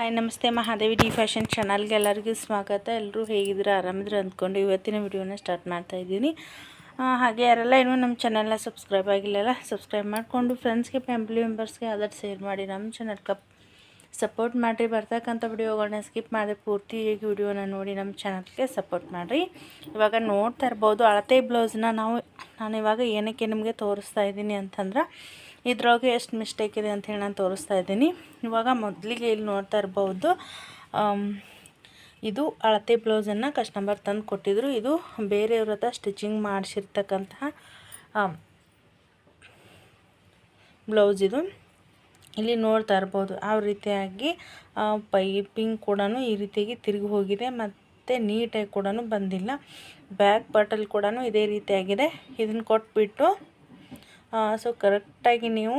Hi ನಮಸ್ತೆ Mahadevi D fashion ಚಾನಲ್ಗೆ ಎಲ್ಲರಿಗೂ ಸ್ವಾಗತ. ಎಲ್ಲರೂ ಹೇಗಿದ್ದೀರಾ, ಆರಾಮಿದ್ರೆ ಅಂದ್ಕೊಂಡು ಇವತ್ತಿನ ವಿಡಿಯೋನ ಸ್ಟಾರ್ಟ್ ಮಾಡ್ತಾ ಇದ್ದೀನಿ. ಹಾಗೆ ಯಾರೆಲ್ಲ ಇನ್ನೂ ನಮ್ಮ ಚಾನಲ್ನ ಸಬ್ಸ್ಕ್ರೈಬ್ ಆಗಿಲ್ಲಲ್ಲ ಸಬ್ಸ್ಕ್ರೈಬ್ ಮಾಡಿಕೊಂಡು ಫ್ರೆಂಡ್ಸ್ಗೆ ಫ್ಯಾಮಿಲಿ ಮೆಂಬರ್ಸ್ಗೆ ಅದರ ಶೇರ್ ಮಾಡಿ ನಮ್ಮ ಚಾನಲ್ಗೆ ಸಪೋರ್ಟ್ ಮಾಡಿರಿ. ಬರ್ತಕ್ಕಂಥ ವಿಡಿಯೋಗಳನ್ನ ಸ್ಕಿಪ್ ಮಾಡಿ ಪೂರ್ತಿಯಾಗಿ ವಿಡಿಯೋನ ನೋಡಿ ನಮ್ಮ ಚಾನಲ್ಗೆ ಸಪೋರ್ಟ್ ಮಾಡಿರಿ. ಇವಾಗ ನೋಡ್ತಾ ಇರ್ಬೋದು ಅಳತೆ ಬ್ಲೌಸ್ನ ನಾನು ಇವಾಗ ಏನಕ್ಕೆ ನಿಮಗೆ ತೋರಿಸ್ತಾ ಇದ್ದೀನಿ ಅಂತಂದ್ರೆ ಇದ್ರೊಳಗೆ ಎಷ್ಟು ಮಿಸ್ಟೇಕ್ ಇದೆ ಅಂತ ಹೇಳಿ ನಾನು ತೋರಿಸ್ತಾ ಇದ್ದೀನಿ. ಇವಾಗ ಮೊದಲಿಗೆ ಇಲ್ಲಿ ನೋಡ್ತಾ ಇರ್ಬೋದು ಇದು ಅಳತೆ ಬ್ಲೌಸನ್ನು ಕಸ್ಟಮರ್ ತಂದು ಕೊಟ್ಟಿದ್ರು. ಇದು ಬೇರೆಯವ್ರ ಹತ್ರ ಸ್ಟಿಚಿಂಗ್ ಮಾಡಿಸಿರ್ತಕ್ಕಂತಹ ಬ್ಲೌಸ್. ಇದು ಇಲ್ಲಿ ನೋಡ್ತಾ ಇರ್ಬೋದು ಯಾವ ರೀತಿಯಾಗಿ ಪೈಪಿಂಗ್ ಕೂಡ ಈ ರೀತಿಯಾಗಿ ತಿರುಗಿ ಹೋಗಿದೆ ಮತ್ತು ನೀಟಾಗಿ ಕೂಡ ಬಂದಿಲ್ಲ. ಬ್ಯಾಕ್ ಪಾರ್ಟಲ್ಲಿ ಕೂಡ ಇದೇ ರೀತಿಯಾಗಿದೆ. ಇದನ್ನು ಕೊಟ್ಬಿಟ್ಟು ಸೊ ಕರೆಕ್ಟಾಗಿ ನೀವು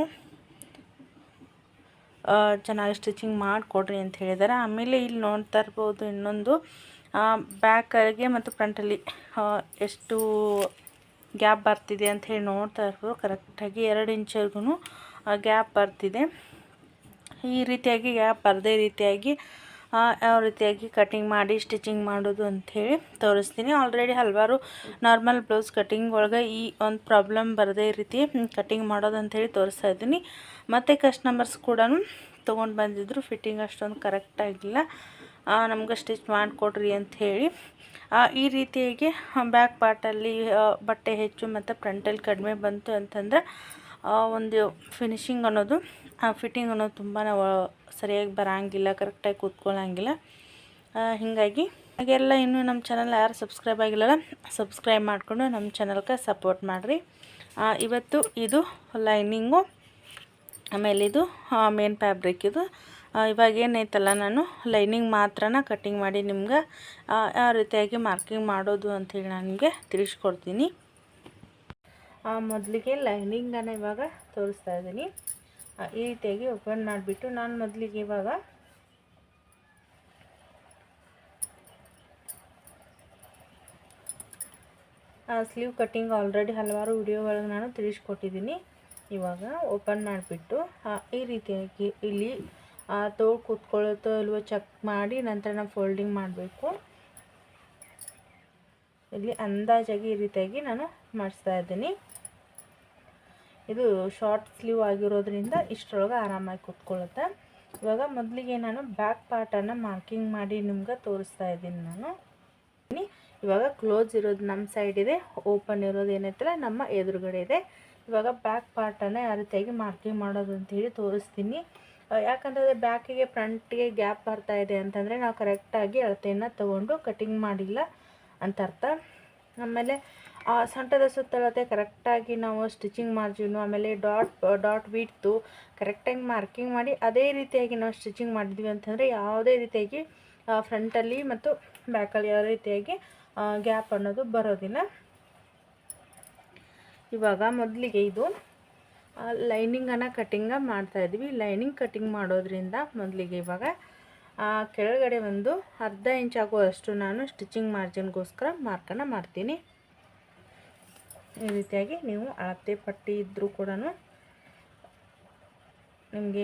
ಚೆನ್ನಾಗಿ ಸ್ಟಿಚಿಂಗ್ ಮಾಡಿಕೊಡ್ರಿ ಅಂತ ಹೇಳಿದ್ದಾರೆ. ಆಮೇಲೆ ಇಲ್ಲಿ ನೋಡ್ತಾ ಇರ್ಬೋದು ಇನ್ನೊಂದು ಬ್ಯಾಕಲ್ಲಿ ಮತ್ತು ಫ್ರಂಟಲ್ಲಿ ಎಷ್ಟು ಗ್ಯಾಪ್ ಬರ್ತಿದೆ ಅಂತ ಹೇಳಿ ನೋಡ್ತಾ ಇರ್ಬೋದು. ಕರೆಕ್ಟಾಗಿ 2 ಇಂಚ್ವರೆಗೂ ಗ್ಯಾಪ್ ಬರ್ತಿದೆ. ಈ ರೀತಿಯಾಗಿ ಗ್ಯಾಪ್ ಬರದೇ ರೀತಿಯಾಗಿ ಯಾವ ರೀತಿಯಾಗಿ ಕಟಿಂಗ್ ಮಾಡಿ ಸ್ಟಿಚಿಂಗ್ ಮಾಡೋದು ಅಂಥೇಳಿ ತೋರಿಸ್ತೀನಿ. ಆಲ್ರೆಡಿ ಹಲವಾರು ನಾರ್ಮಲ್ ಬ್ಲೌಸ್ ಕಟಿಂಗ್ ಒಳಗೆ ಈ ಒಂದು ಪ್ರಾಬ್ಲಮ್ ಬರದೇ ರೀತಿ ಕಟಿಂಗ್ ಮಾಡೋದು ಅಂಥೇಳಿ ತೋರಿಸ್ತಾ ಇದ್ದೀನಿ. ಮತ್ತು ಕಸ್ಟಮರ್ಸ್ ಕೂಡ ತೊಗೊಂಡು ಬಂದಿದ್ದರು. ಫಿಟ್ಟಿಂಗ್ ಅಷ್ಟೊಂದು ಕರೆಕ್ಟಾಗಿಲ್ಲ, ನಮ್ಗೆ ಸ್ಟಿಚ್ ಮಾಡಿಕೊಡ್ರಿ ಅಂಥೇಳಿ. ಈ ರೀತಿಯಾಗಿ ಬ್ಯಾಕ್ ಪಾರ್ಟಲ್ಲಿ ಬಟ್ಟೆ ಹೆಚ್ಚು ಮತ್ತು ಫ್ರಂಟಲ್ಲಿ ಕಡಿಮೆ ಬಂತು ಅಂತಂದರೆ ಒಂದು ಫಿನಿಶಿಂಗ್ ಅನ್ನೋದು ಫಿಟ್ಟಿಂಗ್ ಅನ್ನೋದು ತುಂಬಾ ಸರಿಯಾಗಿ ಬರೋಂಗಿಲ್ಲ, ಕರೆಕ್ಟಾಗಿ ಕೂತ್ಕೊಳ್ಳೋಂಗಿಲ್ಲ. ಹೀಗಾಗಿ ಹಾಗೆಲ್ಲ ಇನ್ನೂ ನಮ್ಮ ಚಾನಲ್ ಯಾರು ಸಬ್ಸ್ಕ್ರೈಬ್ ಆಗಿಲ್ಲಲ್ಲ ಸಬ್ಸ್ಕ್ರೈಬ್ ಮಾಡಿಕೊಂಡು ನಮ್ಮ ಚಾನಲ್ಗೆ ಸಪೋರ್ಟ್ ಮಾಡಿರಿ. ಇವತ್ತು ಇದು ಲೈನಿಂಗು, ಆಮೇಲೆ ಇದು ಮೇನ್ ಫ್ಯಾಬ್ರಿಕ್. ಇದು ಇವಾಗ ಏನೈತಲ್ಲ ನಾನು ಲೈನಿಂಗ್ ಮಾತ್ರನ ಕಟ್ಟಿಂಗ್ ಮಾಡಿ ನಿಮ್ಗೆ ಯಾವ ರೀತಿಯಾಗಿ ಮಾರ್ಕಿಂಗ್ ಮಾಡೋದು ಅಂಥೇಳಿ ನಾನು ನಿಮಗೆ ತಿಳಿಸ್ಕೊಡ್ತೀನಿ. ಮೊದಲಿಗೆ ಲೈನಿಂಗನ್ನು ಇವಾಗ ತೋರಿಸ್ತಾ ಇದ್ದೀನಿ. ಈ ರೀತಿಯಾಗಿ ಓಪನ್ ಮಾಡಿಬಿಟ್ಟು ನಾನು ಮೊದಲಿಗೆ ಇವಾಗ ಸ್ಲೀವ್ ಕಟ್ಟಿಂಗ್ ಆಲ್ರೆಡಿ ಹಲವಾರು ವಿಡಿಯೋಗಳಿಗೆ ನಾನು ತಿಳಿಸ್ಕೊಟ್ಟಿದ್ದೀನಿ. ಇವಾಗ ಓಪನ್ ಮಾಡಿಬಿಟ್ಟು ಈ ರೀತಿಯಾಗಿ ಇಲ್ಲಿ ತೋಳು ಕೂತ್ಕೊಳ್ಳುತ್ತೋ ಇಲ್ವೋ ಚೆಕ್ ಮಾಡಿ ನಂತರ ನಾವು ಫೋಲ್ಡಿಂಗ್ ಮಾಡಬೇಕು. ಇಲ್ಲಿ ಅಂದಾಜಾಗಿ ಈ ರೀತಿಯಾಗಿ ನಾನು ಮಾಡಿಸ್ತಾ ಇದ್ದೀನಿ. ಇದು ಶಾರ್ಟ್ ಸ್ಲೀವ್ ಆಗಿರೋದ್ರಿಂದ ಇಷ್ಟರೊಳಗೆ ಆರಾಮಾಗಿ ಕೂತ್ಕೊಳ್ಳುತ್ತೆ. ಇವಾಗ ಮೊದಲಿಗೆ ನಾನು ಬ್ಯಾಕ್ ಪಾರ್ಟನ್ನು ಮಾರ್ಕಿಂಗ್ ಮಾಡಿ ನಿಮ್ಗೆ ತೋರಿಸ್ತಾ ಇದ್ದೀನಿ. ನಾನು ಇವಾಗ ಕ್ಲೋಸ್ ಇರೋದು ನಮ್ಮ ಸೈಡ್ ಇದೆ, ಓಪನ್ ಇರೋದು ಏನೈತಲ್ಲ ನಮ್ಮ ಎದುರುಗಡೆ ಇದೆ. ಇವಾಗ ಬ್ಯಾಕ್ ಪಾರ್ಟನ್ನು ಯಾವ ರೀತಿಯಾಗಿ ಮಾರ್ಕಿಂಗ್ ಮಾಡೋದು ಅಂಥೇಳಿ ತೋರಿಸ್ತೀನಿ. ಯಾಕಂತಂದರೆ ಬ್ಯಾಕಿಗೆ ಫ್ರಂಟಿಗೆ ಗ್ಯಾಪ್ ಬರ್ತಾ ಇದೆ ಅಂತಂದರೆ ನಾವು ಕರೆಕ್ಟಾಗಿ ಅಳತೆಯನ್ನು ತೊಗೊಂಡು ಕಟಿಂಗ್ ಮಾಡಿಲ್ಲ ಅಂತ ಅರ್ಥ. ಆಮೇಲೆ ಸೊಂಟದ ಸುತ್ತಳತೆ ಕರೆಕ್ಟಾಗಿ ನಾವು ಸ್ಟಿಚಿಂಗ್ ಮಾರ್ಜಿನು ಆಮೇಲೆ ಡಾಟ್ ವಿಡ್ತು ಕರೆಕ್ಟಾಗಿ ಮಾರ್ಕಿಂಗ್ ಮಾಡಿ ಅದೇ ರೀತಿಯಾಗಿ ನಾವು ಸ್ಟಿಚಿಂಗ್ ಮಾಡಿದ್ವಿ ಅಂತಂದರೆ ಯಾವುದೇ ರೀತಿಯಾಗಿ ಫ್ರಂಟಲ್ಲಿ ಮತ್ತು ಬ್ಯಾಕಲ್ಲಿ ಯಾವ ರೀತಿಯಾಗಿ ಗ್ಯಾಪ್ ಅನ್ನೋದು ಬರೋದಿಲ್ಲ. ಇವಾಗ ಮೊದಲಿಗೆ ಇದು ಲೈನಿಂಗನ್ನು ಕಟ್ಟಿಂಗ ಮಾಡ್ತಾಯಿದ್ವಿ. ಲೈನಿಂಗ್ ಕಟ್ಟಿಂಗ್ ಮಾಡೋದ್ರಿಂದ ಮೊದಲಿಗೆ ಇವಾಗ ಕೆಳಗಡೆ ಒಂದು ಅರ್ಧ ಇಂಚ್ ಆಗುವಷ್ಟು ನಾನು ಸ್ಟಿಚಿಂಗ್ ಮಾರ್ಜಿನ್ಗೋಸ್ಕರ ಮಾರ್ಕನ್ನು ಮಾಡ್ತೀನಿ. ಈ ರೀತಿಯಾಗಿ ನೀವು ಅಳತೆ ಪಟ್ಟಿ ಇದ್ದರೂ ಕೂಡ ನಿಮಗೆ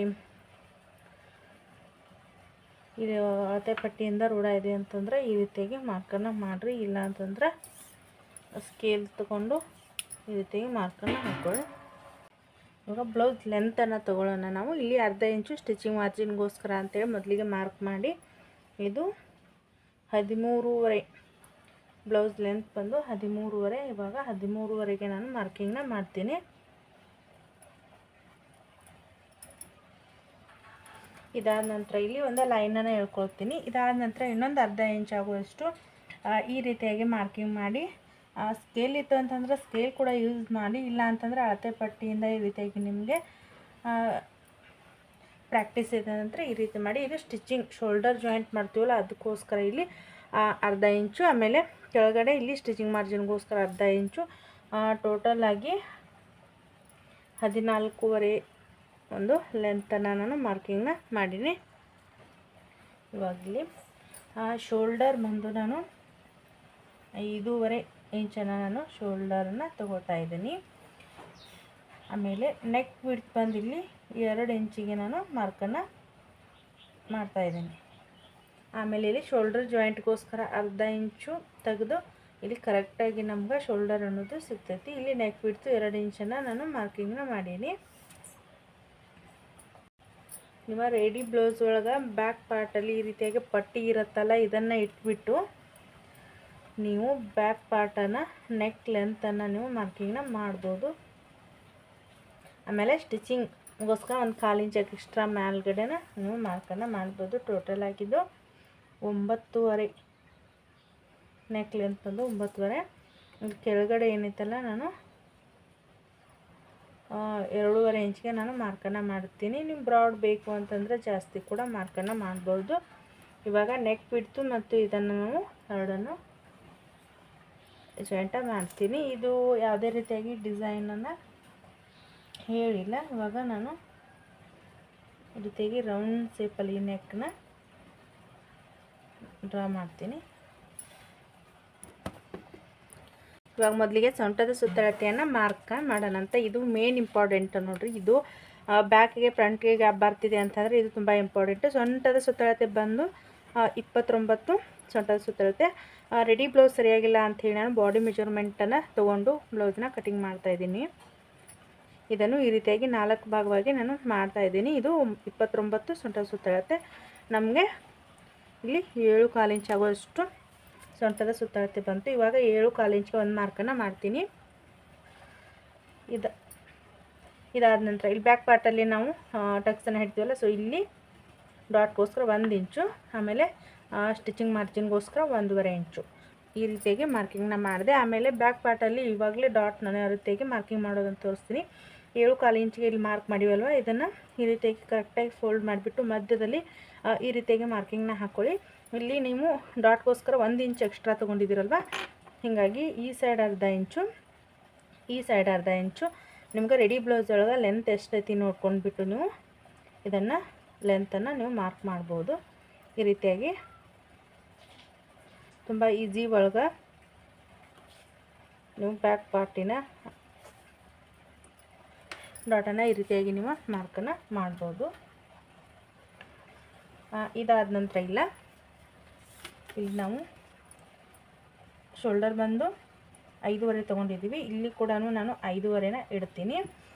ಇದು ಅಳತೆ ಪಟ್ಟಿಯಿಂದ ರೂಢ ಇದೆ ಅಂತಂದರೆ ಈ ರೀತಿಯಾಗಿ ಮಾರ್ಕನ್ನು ಮಾಡಿರಿ. ಇಲ್ಲ ಅಂತಂದ್ರೆ ಸ್ಕೇಲ್ ತಗೊಂಡು ಈ ರೀತಿಯಾಗಿ ಮಾರ್ಕನ್ನು ಹಾಕ್ಕೊಳ್ಳಿ. ಇವಾಗ ಬ್ಲೌಸ್ ಲೆಂತನ್ನು ತೊಗೊಳ್ಳೋಣ. ನಾವು ಇಲ್ಲಿ ಅರ್ಧ ಇಂಚು ಸ್ಟಿಚಿಂಗ್ ಮಾರ್ಜಿನ್ಗೋಸ್ಕರ ಅಂತೇಳಿ ಮೊದಲಿಗೆ ಮಾರ್ಕ್ ಮಾಡಿ ಇದು 13.5 ಬ್ಲೌಸ್ ಲೆಂತ್ ಬಂದು 13.5. ಇವಾಗ 13.5ಗೆ ನಾನು ಮಾರ್ಕಿಂಗ್ನ ಮಾಡ್ತೀನಿ. ಇದಾದ ನಂತರ ಇಲ್ಲಿ ಒಂದು ಲೈನನ್ನು ಹೇಳ್ಕೊಳ್ತೀನಿ. ಇದಾದ ನಂತರ ಇನ್ನೊಂದು ಅರ್ಧ ಇಂಚ್ ಆಗುವಷ್ಟು ಈ ರೀತಿಯಾಗಿ ಮಾರ್ಕಿಂಗ್ ಮಾಡಿ ಸ್ಕೇಲ್ ಇತ್ತು ಅಂತಂದರೆ ಸ್ಕೇಲ್ ಕೂಡ ಯೂಸ್ ಮಾಡಿ, ಇಲ್ಲ ಅಂತಂದರೆ ಅಳತೆ ಪಟ್ಟಿಯಿಂದ ಈ ರೀತಿಯಾಗಿ ನಿಮಗೆ ಪ್ರಾಕ್ಟೀಸ್ ಇದೆ ಅಂದರೆ ಈ ರೀತಿ ಮಾಡಿ. ಇದು ಸ್ಟಿಚಿಂಗ್ ಶೋಲ್ಡರ್ ಜಾಯಿಂಟ್ ಮಾಡ್ತೀವಲ್ಲ ಅದಕ್ಕೋಸ್ಕರ ಇಲ್ಲಿ ಅರ್ಧ ಇಂಚು, ಆಮೇಲೆ ಕೆಳಗಡೆ ಇಲ್ಲಿ ಸ್ಟಿಚಿಂಗ್ ಮಾರ್ಜಿನ್ಗೋಸ್ಕರ ಅರ್ಧ ಇಂಚು, ಟೋಟಲ್ ಆಗಿ 14.5 ಒಂದು ಲೆಂತನ್ನು ನಾನು ಮಾರ್ಕಿಂಗ್ನ ಮಾಡೀನಿ. ಇವಾಗಲಿ ಶೋಲ್ಡರ್ ಬಂದು ನಾನು 5.5 ಇಂಚನ್ನು ನಾನು ಶೋಲ್ಡರನ್ನು ತಗೋತಾ ಇದ್ದೀನಿ. ಆಮೇಲೆ ನೆಕ್ ವಿಡ್ತ್ ಬಂದು ಇಲ್ಲಿ 2 ಇಂಚಿಗೆ ನಾನು ಮಾರ್ಕನ್ನು ಮಾಡ್ತಾಯಿದ್ದೀನಿ. ಆಮೇಲೆ ಇಲ್ಲಿ ಶೋಲ್ಡರ್ ಜಾಯಿಂಟ್ಗೋಸ್ಕರ ಅರ್ಧ ಇಂಚು ತೆಗೆದು ಇಲ್ಲಿ ಕರೆಕ್ಟಾಗಿ ನಮ್ಗೆ ಶೋಲ್ಡರ್ ಅನ್ನೋದು ಸಿಗ್ತೈತಿ. ಇಲ್ಲಿ ನೆಕ್ ಬಿಡ್ತು 2 ಇಂಚನ್ನು ನಾನು ಮಾರ್ಕಿಂಗ್ನ ಮಾಡೀನಿ. ನಿಮ್ಮ ರೆಡಿ ಬ್ಲೌಸ್ ಒಳಗೆ ಬ್ಯಾಕ್ ಪಾರ್ಟಲ್ಲಿ ಈ ರೀತಿಯಾಗಿ ಪಟ್ಟಿ ಇರುತ್ತಲ್ಲ, ಇದನ್ನು ಇಟ್ಬಿಟ್ಟು ನೀವು ಬ್ಯಾಕ್ ಪಾರ್ಟನ್ನು ನೆಕ್ ಲೆಂತನ್ನು ನೀವು ಮಾರ್ಕಿಂಗ್ನ ಮಾಡ್ಬೋದು. ಆಮೇಲೆ ಸ್ಟಿಚಿಂಗ್ಗೋಸ್ಕರ ಒಂದು 1/4 ಇಂಚ್ ಎಕ್ಸ್ಟ್ರಾ ಮೇಲ್ಗಡೆನ ನೀವು ಮಾರ್ಕನ್ನು ಮಾಡ್ಬೋದು. ಟೋಟಲ್ ಆಗಿದ್ದು 9.5 ನೆಕ್ ಲೆಂತ್ ಬಂದು 9.5. ಕೆಳಗಡೆ ಏನೈತಲ್ಲ ನಾನು 2.5 ಇಂಚ್ಗೆ ನಾನು ಮಾರ್ಕನ್ನು ಮಾಡ್ತೀನಿ. ನೀವು ಬ್ರಾಡ್ ಬೇಕು ಅಂತಂದರೆ ಜಾಸ್ತಿ ಕೂಡ ಮಾರ್ಕನ್ನು ಮಾಡ್ಬೋದು. ಇವಾಗ ನೆಕ್ ಬಿಡ್ತು ಮತ್ತು ಇದನ್ನು ನಾವು ಎರಡನ್ನು ಜಾಯಿಂಟ ಮಾಡ್ತೀನಿ. ಇದು ಯಾವುದೇ ರೀತಿಯಾಗಿ ಡಿಸೈನನ್ನು ಹೇಳಿಲ್ಲ. ಇವಾಗ ನಾನು ಈ ರೀತಿಯಾಗಿ ರೌಂಡ್ ಶೇಪಲ್ಲಿ ನೆಕ್ನ ಡ್ರಾ ಮಾಡ್ತೀನಿ. ಇವಾಗ ಮೊದಲಿಗೆ ಸೊಂಟದ ಸುತ್ತಳತೆಯನ್ನು ಮಾರ್ಕ್ ಮಾಡೋಣ ಅಂತ. ಇದು ಮೇನ್ ಇಂಪಾರ್ಟೆಂಟ್ ನೋಡ್ರಿ. ಇದು ಬ್ಯಾಕ್ಗೆ ಫ್ರಂಟ್ಗೆ ಗ್ಯಾಪ್ ಬರ್ತಿದೆ ಅಂತಂದರೆ ಇದು ತುಂಬ ಇಂಪಾರ್ಟೆಂಟು. ಸೊಂಟದ ಸುತ್ತಳತೆ ಬಂದು 29 ಸೊಂಟದ ಸುತ್ತಳತೆ. ರೆಡಿ ಬ್ಲೌಸ್ ಸರಿಯಾಗಿಲ್ಲ ಅಂಥೇಳಿ ನಾನು ಬಾಡಿ ಮೆಜರ್ಮೆಂಟನ್ನು ತೊಗೊಂಡು ಬ್ಲೌಸ್ನ ಕಟಿಂಗ್ ಮಾಡ್ತಾಯಿದ್ದೀನಿ. ಇದನ್ನು ಈ ರೀತಿಯಾಗಿ 4 ಭಾಗವಾಗಿ ನಾನು ಮಾಡ್ತಾಯಿದ್ದೀನಿ. ಇದು 29 ಸೊಂಟದ ಸುತ್ತಳತೆ. ನಮಗೆ ಇಲ್ಲಿ 7.25 ಇಂಚ್ ಆಗುವಷ್ಟು ಸೊಂಟದ ಸುತ್ತಳತೆ ಬಂತು. ಇವಾಗ 7.25 ಇಂಚ್ಗೆ ಒಂದು ಮಾರ್ಕನ್ನು ಮಾಡ್ತೀನಿ. ಇದಾದ ನಂತರ ಇಲ್ಲಿ ಬ್ಯಾಕ್ ಪಾರ್ಟಲ್ಲಿ ನಾವು ಟಕ್ಸನ್ನು ಹಿಡ್ತೀವಲ್ಲ, ಸೊ ಇಲ್ಲಿ ಡಾಟ್ಗೋಸ್ಕರ 1 ಇಂಚು, ಆಮೇಲೆ ಸ್ಟಿಚಿಂಗ್ ಮಾರ್ಜಿನ್ಗೋಸ್ಕರ 1.5 ಇಂಚು ಈ ರೀತಿಯಾಗಿ ಮಾರ್ಕಿಂಗ್ನ ಮಾಡಿದೆ. ಆಮೇಲೆ ಬ್ಯಾಕ್ ಪಾರ್ಟಲ್ಲಿ ಇವಾಗಲೇ ಡಾಟ್ನ ಯಾವ ರೀತಿಯಾಗಿ ಮಾರ್ಕಿಂಗ್ ಮಾಡೋದಂತ ತೋರಿಸ್ತೀನಿ. 7.25 ಇಂಚಿಗೆ ಇಲ್ಲಿ ಮಾರ್ಕ್ ಮಾಡಿವಲ್ವ, ಇದನ್ನು ಈ ರೀತಿಯಾಗಿ ಕರೆಕ್ಟಾಗಿ ಫೋಲ್ಡ್ ಮಾಡಿಬಿಟ್ಟು ಮಧ್ಯದಲ್ಲಿ ಈ ರೀತಿಯಾಗಿ ಮಾರ್ಕಿಂಗ್ನ ಹಾಕ್ಕೊಳ್ಳಿ. ಇಲ್ಲಿ ನೀವು ಡಾಟ್ಗೋಸ್ಕರ 1 ಇಂಚ್ ಎಕ್ಸ್ಟ್ರಾ ತೊಗೊಂಡಿದ್ದೀರಲ್ವ, ಹೀಗಾಗಿ ಈ ಸೈಡ್ ಅರ್ಧ ಇಂಚು, ಈ ಸೈಡ್ ಅರ್ಧ ಇಂಚು. ನಿಮ್ಗೆ ರೆಡಿ ಬ್ಲೌಸ್ ಒಳಗೆ ಲೆಂತ್ ಎಷ್ಟೈತಿ ನೋಡ್ಕೊಂಡ್ಬಿಟ್ಟು ನೀವು ಇದನ್ನು ಲೆಂತನ್ನು ನೀವು ಮಾರ್ಕ್ ಮಾಡ್ಬೋದು. ಈ ರೀತಿಯಾಗಿ ತುಂಬ ಈಸಿ ಒಳಗೆ ನೀವು ಬ್ಯಾಕ್ ಪಾರ್ಟಿನ ಡಾಟನ್ನು ಈ ರೀತಿಯಾಗಿ ನೀವು ಮಾರ್ಕನ್ನು ಮಾಡ್ಬೋದು. ಇದಾದ ನಂತರ ಇಲ್ಲಿ ನಾವು ಶೋಲ್ಡರ್ ಬಂದು 5.5 ತೊಗೊಂಡಿದ್ದೀವಿ. ಇಲ್ಲಿ ಕೂಡ ನಾನು 5.5ನ ಇಡ್ತೀನಿ.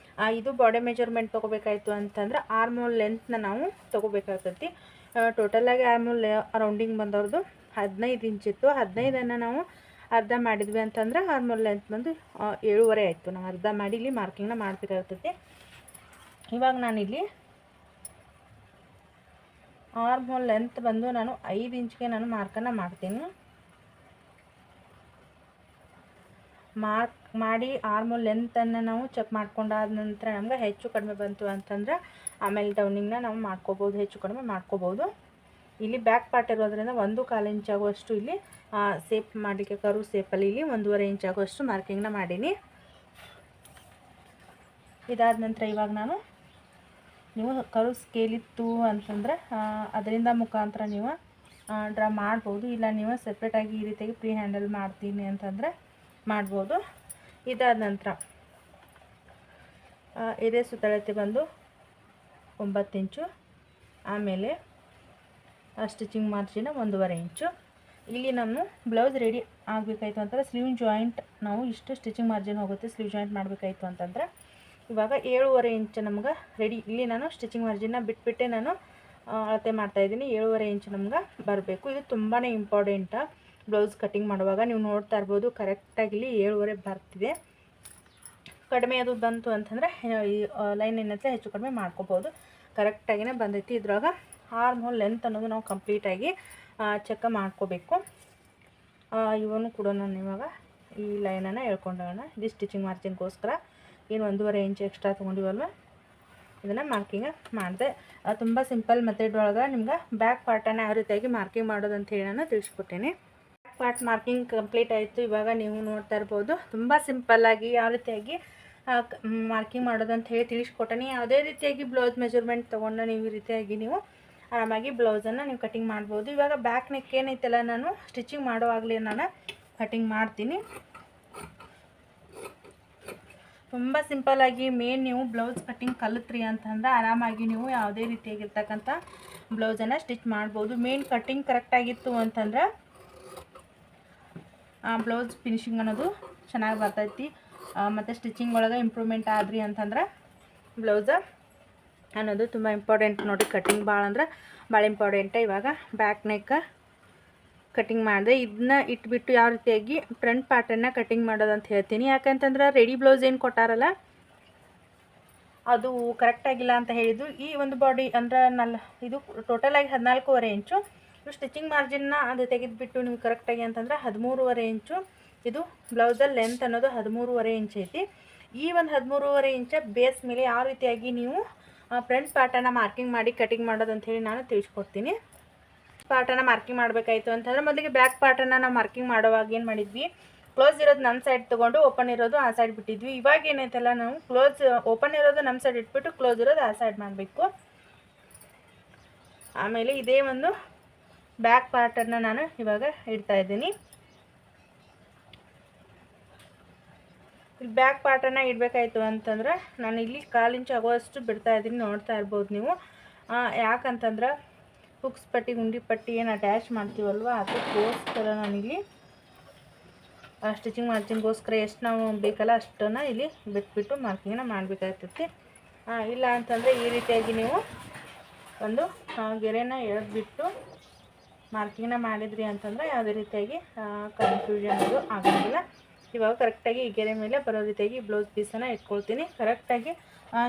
ಇದು ಬಾಡಿ ಮೆಜರ್ಮೆಂಟ್ ತೊಗೋಬೇಕಾಯ್ತು ಅಂತಂದ್ರೆ ಆರ್ಮೋಲ್ ಲೆಂತ್ನ ನಾವು ತೊಗೋಬೇಕಾಗ್ತೈತಿ. ಟೋಟಲಾಗಿ ಆರ್ಮೋಲ್ ರೌಂಡಿಂಗ್ ಬಂದವ್ರದ್ದು 15 ಇಂಚ್ ಇತ್ತು. 15ಅನ್ನು ನಾವು ಅರ್ಧ ಮಾಡಿದ್ವಿ ಅಂತಂದ್ರೆ ಆರ್ಮೋಲ್ ಲೆಂತ್ ಬಂದು 7.5 ಆಯಿತು. ನಾವು ಅರ್ಧ ಮಾಡಿ ಇಲ್ಲಿ ಮಾರ್ಕಿಂಗ್ನ ಮಾಡಬೇಕಾಗ್ತೈತಿ. ಇವಾಗ ನಾನಿಲ್ಲಿ ಆರ್ಮೋಲ್ ಲೆಂತ್ ಬಂದು ನಾನು 5 ಇಂಚ್ಗೆ ನಾನು ಮಾರ್ಕನ್ನು ಮಾಡ್ತೀನಿ. ಮಾರ್ಕ್ ಮಾಡಿ ಆರ್ಮೋಲ್ ಲೆಂತನ್ನು ನಾವು ಚೆಕ್ ಮಾಡ್ಕೊಂಡಾದ ನಂತರ ನಮ್ಗೆ ಹೆಚ್ಚು ಕಡಿಮೆ ಬಂತು ಅಂತಂದ್ರೆ ಆಮೇಲೆ ಡೌನಿಂಗ್ನ ನಾವು ಮಾಡ್ಕೋಬೋದು, ಹೆಚ್ಚು ಕಡಿಮೆ ಮಾಡ್ಕೋಬೋದು. ಇಲ್ಲಿ ಬ್ಯಾಕ್ ಪಾರ್ಟ್ ಇರೋದ್ರಿಂದ 1.25 ಇಂಚ್ ಆಗುವಷ್ಟು ಇಲ್ಲಿ ಸೇಪ್ ಮಾಡಲಿಕ್ಕೆ ಕರು ಸೇಪಲ್ಲಿ ಇಲ್ಲಿ 1.5 ಇಂಚ್ ಆಗುವಷ್ಟು ಮಾರ್ಕಿಂಗ್ನ ಮಾಡೀನಿ. ಇದಾದ ನಂತರ ಇವಾಗ ನಾನು ನೀವು ಕರು ಸ್ಕೇಲಿತ್ತು ಅಂತಂದರೆ ಅದರಿಂದ ಮುಖಾಂತರ ನೀವು ಡ್ರಾ ಮಾಡ್ಬೋದು. ಇಲ್ಲ ನೀವು ಸಪ್ರೇಟಾಗಿ ಈ ರೀತಿಯಾಗಿ ಫ್ರೀ ಹ್ಯಾಂಡಲ್ ಮಾಡ್ತೀನಿ ಅಂತಂದರೆ ಮಾಡ್ಬೋದು. ಇದಾದ ನಂತರ ಇದೇ ಸುತ್ತಳತೆ ಬಂದು 9 ಇಂಚು, ಆಮೇಲೆ ಸ್ಟಿಚಿಂಗ್ ಮಾರ್ಜಿನ 1.5 ಇಂಚು. ಇಲ್ಲಿ ನಾನು ಬ್ಲೌಸ್ ರೆಡಿ ಆಗಬೇಕಾಯ್ತು ಅಂತಂದರೆ ಸ್ಲೀವ್ ಜಾಯಿಂಟ್ ನಾವು ಇಷ್ಟು ಸ್ಟಿಚಿಂಗ್ ಮಾರ್ಜಿನ್ ಹೋಗುತ್ತೆ. ಸ್ಲೀವ್ ಜಾಯಿಂಟ್ ಮಾಡಬೇಕಾಯ್ತು ಅಂತಂದರೆ ಇವಾಗ 7.5 ಇಂಚ್ ನಮ್ಗೆ ರೆಡಿ. ಇಲ್ಲಿ ನಾನು ಸ್ಟಿಚಿಂಗ್ ಮಾರ್ಜಿನ್ನ ಬಿಟ್ಬಿಟ್ಟೆ ನಾನು ಅಳತೆ ಮಾಡ್ತಾಯಿದ್ದೀನಿ. 7.5 ಇಂಚ್ ನಮ್ಗೆ ಬರಬೇಕು. ಇದು ತುಂಬಾ ಇಂಪಾರ್ಟೆಂಟ ಬ್ಲೌಸ್ ಕಟಿಂಗ್ ಮಾಡುವಾಗ. ನೀವು ನೋಡ್ತಾ ಇರ್ಬೋದು ಕರೆಕ್ಟಾಗಿ ಇಲ್ಲಿ 7.5 ಬರ್ತಿದೆ. ಕಡಿಮೆ ಅದು ಬಂತು ಅಂತಂದರೆ ಈ ಲೈನ್ ಏನಂತ ಹೆಚ್ಚು ಕಡಿಮೆ ಮಾಡ್ಕೋಬೋದು. ಕರೆಕ್ಟಾಗಿನೇ ಬಂದೈತಿ. ಇದ್ರಾಗ ಆರ್ಮ್ ಹೋಲ್ ಲೆಂತ್ ಅನ್ನೋದು ನಾವು ಕಂಪ್ಲೀಟಾಗಿ ಚೆಕ್ ಮಾಡ್ಕೋಬೇಕು. ಇವನು ಕೂಡ ನಾನು ಇವಾಗ ಈ ಲೈನನ್ನು ಹೇಳ್ಕೊಂಡೋಣ. ಇದು ಸ್ಟಿಚಿಂಗ್ ಮಾರ್ಜಿನ್ಗೋಸ್ಕರ ಏನು 1.5 ಇಂಚ್ ಎಕ್ಸ್ಟ್ರಾ ತೊಗೊಂಡಿವಲ್ವ, ಇದನ್ನು ಮಾರ್ಕಿಂಗ್ ಮಾಡಿದೆ. ತುಂಬ ಸಿಂಪಲ್ ಮೆಥಡ್ ಒಳಗೆ ನಿಮ್ಗೆ ಬ್ಯಾಕ್ ಪಾರ್ಟನ್ನು ಯಾವ ರೀತಿಯಾಗಿ ಮಾರ್ಕಿಂಗ್ ಮಾಡೋದು ಅಂತ ಹೇಳಿ ನಾನು ತಿಳಿಸ್ಕೊಟ್ಟೇನೆ. ಬ್ಯಾಕ್ ಪಾರ್ಟ್ ಮಾರ್ಕಿಂಗ್ ಕಂಪ್ಲೀಟ್ ಆಯಿತು. ಇವಾಗ ನೀವು ನೋಡ್ತಾ ಇರ್ಬೋದು ತುಂಬ ಸಿಂಪಲ್ಲಾಗಿ ಯಾವ ರೀತಿಯಾಗಿ ಮಾರ್ಕಿಂಗ್ ಮಾಡೋದು ಅಂತ ಹೇಳಿ ತಿಳಿಸ್ಕೊಟ್ಟೇನೆ. ಯಾವುದೇ ರೀತಿಯಾಗಿ ಬ್ಲೌಸ್ ಮೆಜರ್ಮೆಂಟ್ ತೊಗೊಂಡು ನೀವು ಈ ರೀತಿಯಾಗಿ ನೀವು ಆರಾಮಾಗಿ ಬ್ಲೌಸನ್ನು ನೀವು ಕಟಿಂಗ್ ಮಾಡ್ಬೋದು. ಇವಾಗ ಬ್ಯಾಕ್ ನೆಕ್ ಏನೈತಲ್ಲ ನಾನು ಸ್ಟಿಚಿಂಗ್ ಮಾಡುವಾಗಲೇ ನಾನು ಕಟಿಂಗ್ ಮಾಡ್ತೀನಿ. ತುಂಬ ಸಿಂಪಲ್ಲಾಗಿ ಮೇನ್ ನೀವು ಬ್ಲೌಸ್ ಕಟ್ಟಿಂಗ್ ಕಲಿತ್ರಿ ಅಂತಂದ್ರೆ ಆರಾಮಾಗಿ ನೀವು ಯಾವುದೇ ರೀತಿಯಾಗಿರ್ತಕ್ಕಂಥ ಬ್ಲೌಸನ್ನು ಸ್ಟಿಚ್ ಮಾಡ್ಬೋದು. ಮೇನ್ ಕಟ್ಟಿಂಗ್ ಕರೆಕ್ಟಾಗಿತ್ತು ಅಂತಂದ್ರೆ ಬ್ಲೌಸ್ ಫಿನಿಶಿಂಗ್ ಅನ್ನೋದು ಚೆನ್ನಾಗಿ ಬರ್ತೈತಿ. ಮತ್ತು ಸ್ಟಿಚಿಂಗ್ ಒಳಗೆ ಇಂಪ್ರೂವ್ಮೆಂಟ್ ಆದ್ರಿ ಅಂತಂದ್ರೆ ಬ್ಲೌಸ ಅನ್ನೋದು ತುಂಬ ಇಂಪಾರ್ಟೆಂಟ್ ನೋಡಿ. ಕಟ್ಟಿಂಗ್ ಭಾಳ ಅಂದ್ರೆ ಭಾಳ ಇಂಪಾರ್ಟೆಂಟ್. ಇವಾಗ ಬ್ಯಾಕ್ ನೆಕ್ ಕಟ್ಟಿಂಗ್ ಮಾಡಿದೆ. ಇದನ್ನ ಇಟ್ಬಿಟ್ಟು ಯಾವ ರೀತಿಯಾಗಿ ಫ್ರಂಟ್ ಪಾರ್ಟನ್ನು ಕಟ್ಟಿಂಗ್ ಮಾಡೋದಂತ ಹೇಳ್ತೀನಿ. ಯಾಕಂತಂದ್ರೆ ರೆಡಿ ಬ್ಲೌಸ್ ಏನು ಕೊಟ್ಟಾರಲ್ಲ ಅದು ಕರೆಕ್ಟಾಗಿಲ್ಲ ಅಂತ ಹೇಳಿದ್ದು. ಈ ಒಂದು ಬಾಡಿ ಅಂದ್ರೆ ಇದು ಟೋಟಲಾಗಿ 14.5 ಇಂಚು. ಸ್ಟಿಚಿಂಗ್ ಮಾರ್ಜಿನ್ನ ಅದು ತೆಗೆದುಬಿಟ್ಟು ನೀವು ಕರೆಕ್ಟಾಗಿ ಅಂತಂದ್ರೆ 13.5 ಇಂಚು. ಇದು ಬ್ಲೌಸಲ್ಲಿ ಲೆಂತ್ ಅನ್ನೋದು 13.5 ಇಂಚ್ ಐತಿ. ಈ ಒಂದು 13.5 ಇಂಚ ಬೇಸ್ ಮೇಲೆ ಯಾವ ರೀತಿಯಾಗಿ ನೀವು ಫ್ರಂಟ್ ಪಾರ್ಟನ್ನು ಮಾರ್ಕಿಂಗ್ ಮಾಡಿ ಕಟಿಂಗ್ ಮಾಡೋದಂತ ಹೇಳಿ ನಾನು ತಿಳಿಸ್ಕೊಡ್ತೀನಿ. ಪಾರ್ಟನ್ನು ಮಾರ್ಕಿಂಗ್ ಮಾಡಬೇಕಾಯಿತು ಅಂತಂದ್ರೆ ಮೊದಲಿಗೆ ಬ್ಯಾಕ್ ಪಾರ್ಟನ್ನು ನಾವು ಮಾರ್ಕಿಂಗ್ ಮಾಡೋವಾಗ ಏನು ಮಾಡಿದ್ವಿ, ಕ್ಲೋಸ್ ಇರೋದು ನಮ್ಮ ಸೈಡ್ ತೊಗೊಂಡು ಓಪನ್ ಇರೋದು ಆ ಸೈಡ್ ಬಿಟ್ಟಿದ್ವಿ. ಇವಾಗ ಏನೈತಲ್ಲ ನಾವು ಓಪನ್ ಇರೋದು ನಮ್ಮ ಸೈಡ್ ಇಟ್ಬಿಟ್ಟು ಕ್ಲೋಸ್ ಇರೋದು ಆ ಸೈಡ್ ಮಾಡಬೇಕು. ಆಮೇಲೆ ಇದೇ ಒಂದು ಬ್ಯಾಕ್ ಪಾರ್ಟನ್ನು ನಾನು ಇವಾಗ ಇಡ್ತಾ ಇದ್ದೀನಿ. ಬ್ಯಾಕ್ ಪಾರ್ಟನ್ನು ಇಡಬೇಕಾಯ್ತು ಅಂತಂದ್ರೆ ನಾನು ಇಲ್ಲಿ 1/4 ಇಂಚ್ ಆಗೋಷ್ಟು ಬಿಡ್ತಾ ಇದ್ದೀನಿ. ನೋಡ್ತಾ ಇರ್ಬೋದು ನೀವು. ಯಾಕಂತಂದ್ರೆ ಹುಕ್ಸ್ ಪಟ್ಟಿ ಗುಂಡಿ ಪಟ್ಟಿ ಏನು ಅಟ್ಯಾಚ್ ಮಾಡ್ತೀವಲ್ವ ಅದಕ್ಕೋಸ್ಕರ ನಾನಿಲ್ಲಿ ಸ್ಟಿಚಿಂಗ್ ಮಾರ್ಜಿನ್ಗೋಸ್ಕರ ಎಷ್ಟು ನಾವು ಬೇಕಲ್ಲ ಅಷ್ಟನ್ನು ಇಲ್ಲಿ ಬಿಟ್ಬಿಟ್ಟು ಮಾರ್ಕಿಂಗನ್ನು ಮಾಡಬೇಕಾಗ್ತೈತಿ. ಇಲ್ಲ ಅಂತಂದರೆ ಈ ರೀತಿಯಾಗಿ ನೀವು ಒಂದು ಗೆರೆನ ಎಳೆದ್ಬಿಟ್ಟು ಮಾರ್ಕಿಂಗನ್ನ ಮಾಡಿದ್ರಿ ಅಂತಂದರೆ ಯಾವುದೇ ರೀತಿಯಾಗಿ ಕನ್ಫ್ಯೂಷನ್ ಅದು ಆಗೋದಿಲ್ಲ. ಇವಾಗ ಕರೆಕ್ಟಾಗಿ ಈ ಗೆರೆ ಮೇಲೆ ಬರೋ ರೀತಿಯಾಗಿ ಬ್ಲೌಸ್ ಪೀಸನ್ನು ಇಟ್ಕೊಳ್ತೀನಿ. ಕರೆಕ್ಟಾಗಿ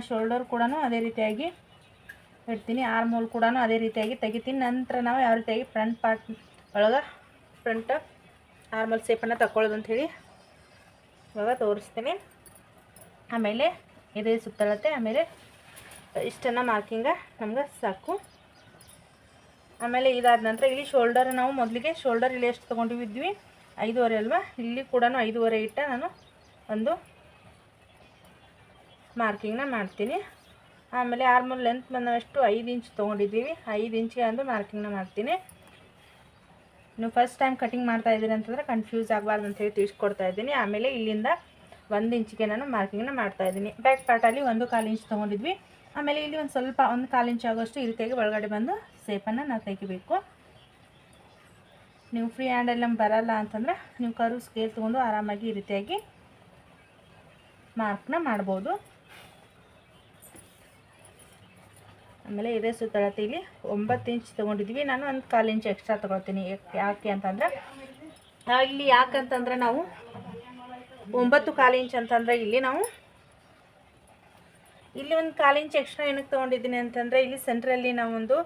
ಶೋಲ್ಡರ್ ಕೂಡ ಅದೇ ರೀತಿಯಾಗಿ ಇಡ್ತೀನಿ. ಆರ್ಮ್ ಹೋಲ್ ಕೂಡ ಅದೇ ರೀತಿಯಾಗಿ ತೆಗಿತೀನಿ. ನಂತರ ನಾವು ಯಾವ ರೀತಿಯಾಗಿ ಫ್ರಂಟ್ ಪಾರ್ಟ್ ಒಳಗೆ ಫ್ರಂಟ್ ಆರ್ಮಲ್ ಶೇಪನ್ನು ತಗೊಳ್ಳೋದು ಅಂಥೇಳಿ ಇವಾಗ ತೋರಿಸ್ತೀನಿ. ಆಮೇಲೆ ಇದೇ ಸುತ್ತಳತೆ, ಆಮೇಲೆ ಇಷ್ಟನ್ನು ಮಾರ್ಕಿಂಗ ನಮ್ಗೆ ಸಾಕು. ಆಮೇಲೆ ಇದಾದ ನಂತರ ಇಲ್ಲಿ ಶೋಲ್ಡರ್ ನಾವು ಮೊದಲಿಗೆ ಶೋಲ್ಡರ್ ಇಲ್ಲಿ ಎಷ್ಟು ತೊಗೊಂಡಿದ್ವಿ 5.5 ಅಲ್ವಾ, ಇಲ್ಲಿ ಕೂಡ 5.5 ಇಟ್ಟ ನಾನು ಒಂದು ಮಾರ್ಕಿಂಗ್ನ ಮಾಡ್ತೀನಿ. ಆಮೇಲೆ ಆರ್ಮಲ್ ಲೆಂತ್ ಬಂದಷ್ಟು 5 ಇಂಚ್ ತೊಗೊಂಡಿದ್ದೀವಿ, 5 ಇಂಚಿಗೆ ಒಂದು ಮಾರ್ಕಿಂಗ್ನ ಮಾಡ್ತೀನಿ. ನೀವು ಫಸ್ಟ್ ಟೈಮ್ ಕಟಿಂಗ್ ಮಾಡ್ತಾ ಇದ್ದೀರಿ ಅಂತಂದರೆ ಕನ್ಫ್ಯೂಸ್ ಆಗಬಾರ್ದು ಅಂತೇಳಿ ತಿಳಿಸ್ಕೊಡ್ತಾ ಇದ್ದೀನಿ. ಆಮೇಲೆ ಇಲ್ಲಿಂದ 1 ಇಂಚಿಗೆ ನಾನು ಮಾರ್ಕಿಂಗ್ನ ಮಾಡ್ತಾಯಿದ್ದೀನಿ. ಬ್ಯಾಕ್ ಪಾರ್ಟಲ್ಲಿ 1/4 ಇಂಚ್ ತೊಗೊಂಡಿದ್ವಿ. ಆಮೇಲೆ ಇಲ್ಲಿ ಒಂದು ಸ್ವಲ್ಪ 1/4 ಇಂಚ್ ಆಗೋಷ್ಟು ಈ ರೀತಿಯಾಗಿ ಒಳಗಡೆ ಬಂದು ಶೇಪನ್ನು ನಾವು ತೆಗಿಬೇಕು. ನೀವು ಫ್ರೀ ಹ್ಯಾಂಡಲ್ಲಿ ಬರಲ್ಲ ಅಂತಂದರೆ ನೀವು ಕರು ಸ್ಕೇಲ್ ತೊಗೊಂಡು ಆರಾಮಾಗಿ ಈ ರೀತಿಯಾಗಿ ಮಾರ್ಕ್ನ ಮಾಡ್ಬೋದು. ಆಮೇಲೆ ಇದೇ ಸುತ್ತಳತೆ ಇಲ್ಲಿ 9 ಇಂಚ್ ತೊಗೊಂಡಿದ್ವಿ. ನಾನು 1/4 ಇಂಚ್ ಎಕ್ಸ್ಟ್ರಾ ತೊಗೊಳ್ತೀನಿ. ಯಾಕೆ ಅಂತಂದರೆ ಇಲ್ಲಿ ಯಾಕಂತಂದರೆ ನಾವು 9.25 ಇಂಚ್ ಅಂತಂದರೆ ಇಲ್ಲಿ ನಾವು ಇಲ್ಲಿ 1/4 ಇಂಚ್ ಎಕ್ಸ್ಟ್ರಾ ಏನಕ್ಕೆ ತೊಗೊಂಡಿದ್ದೀನಿ ಅಂತಂದರೆ ಇಲ್ಲಿ ಸೆಂಟ್ರಲ್ಲಿ ನಾವೊಂದು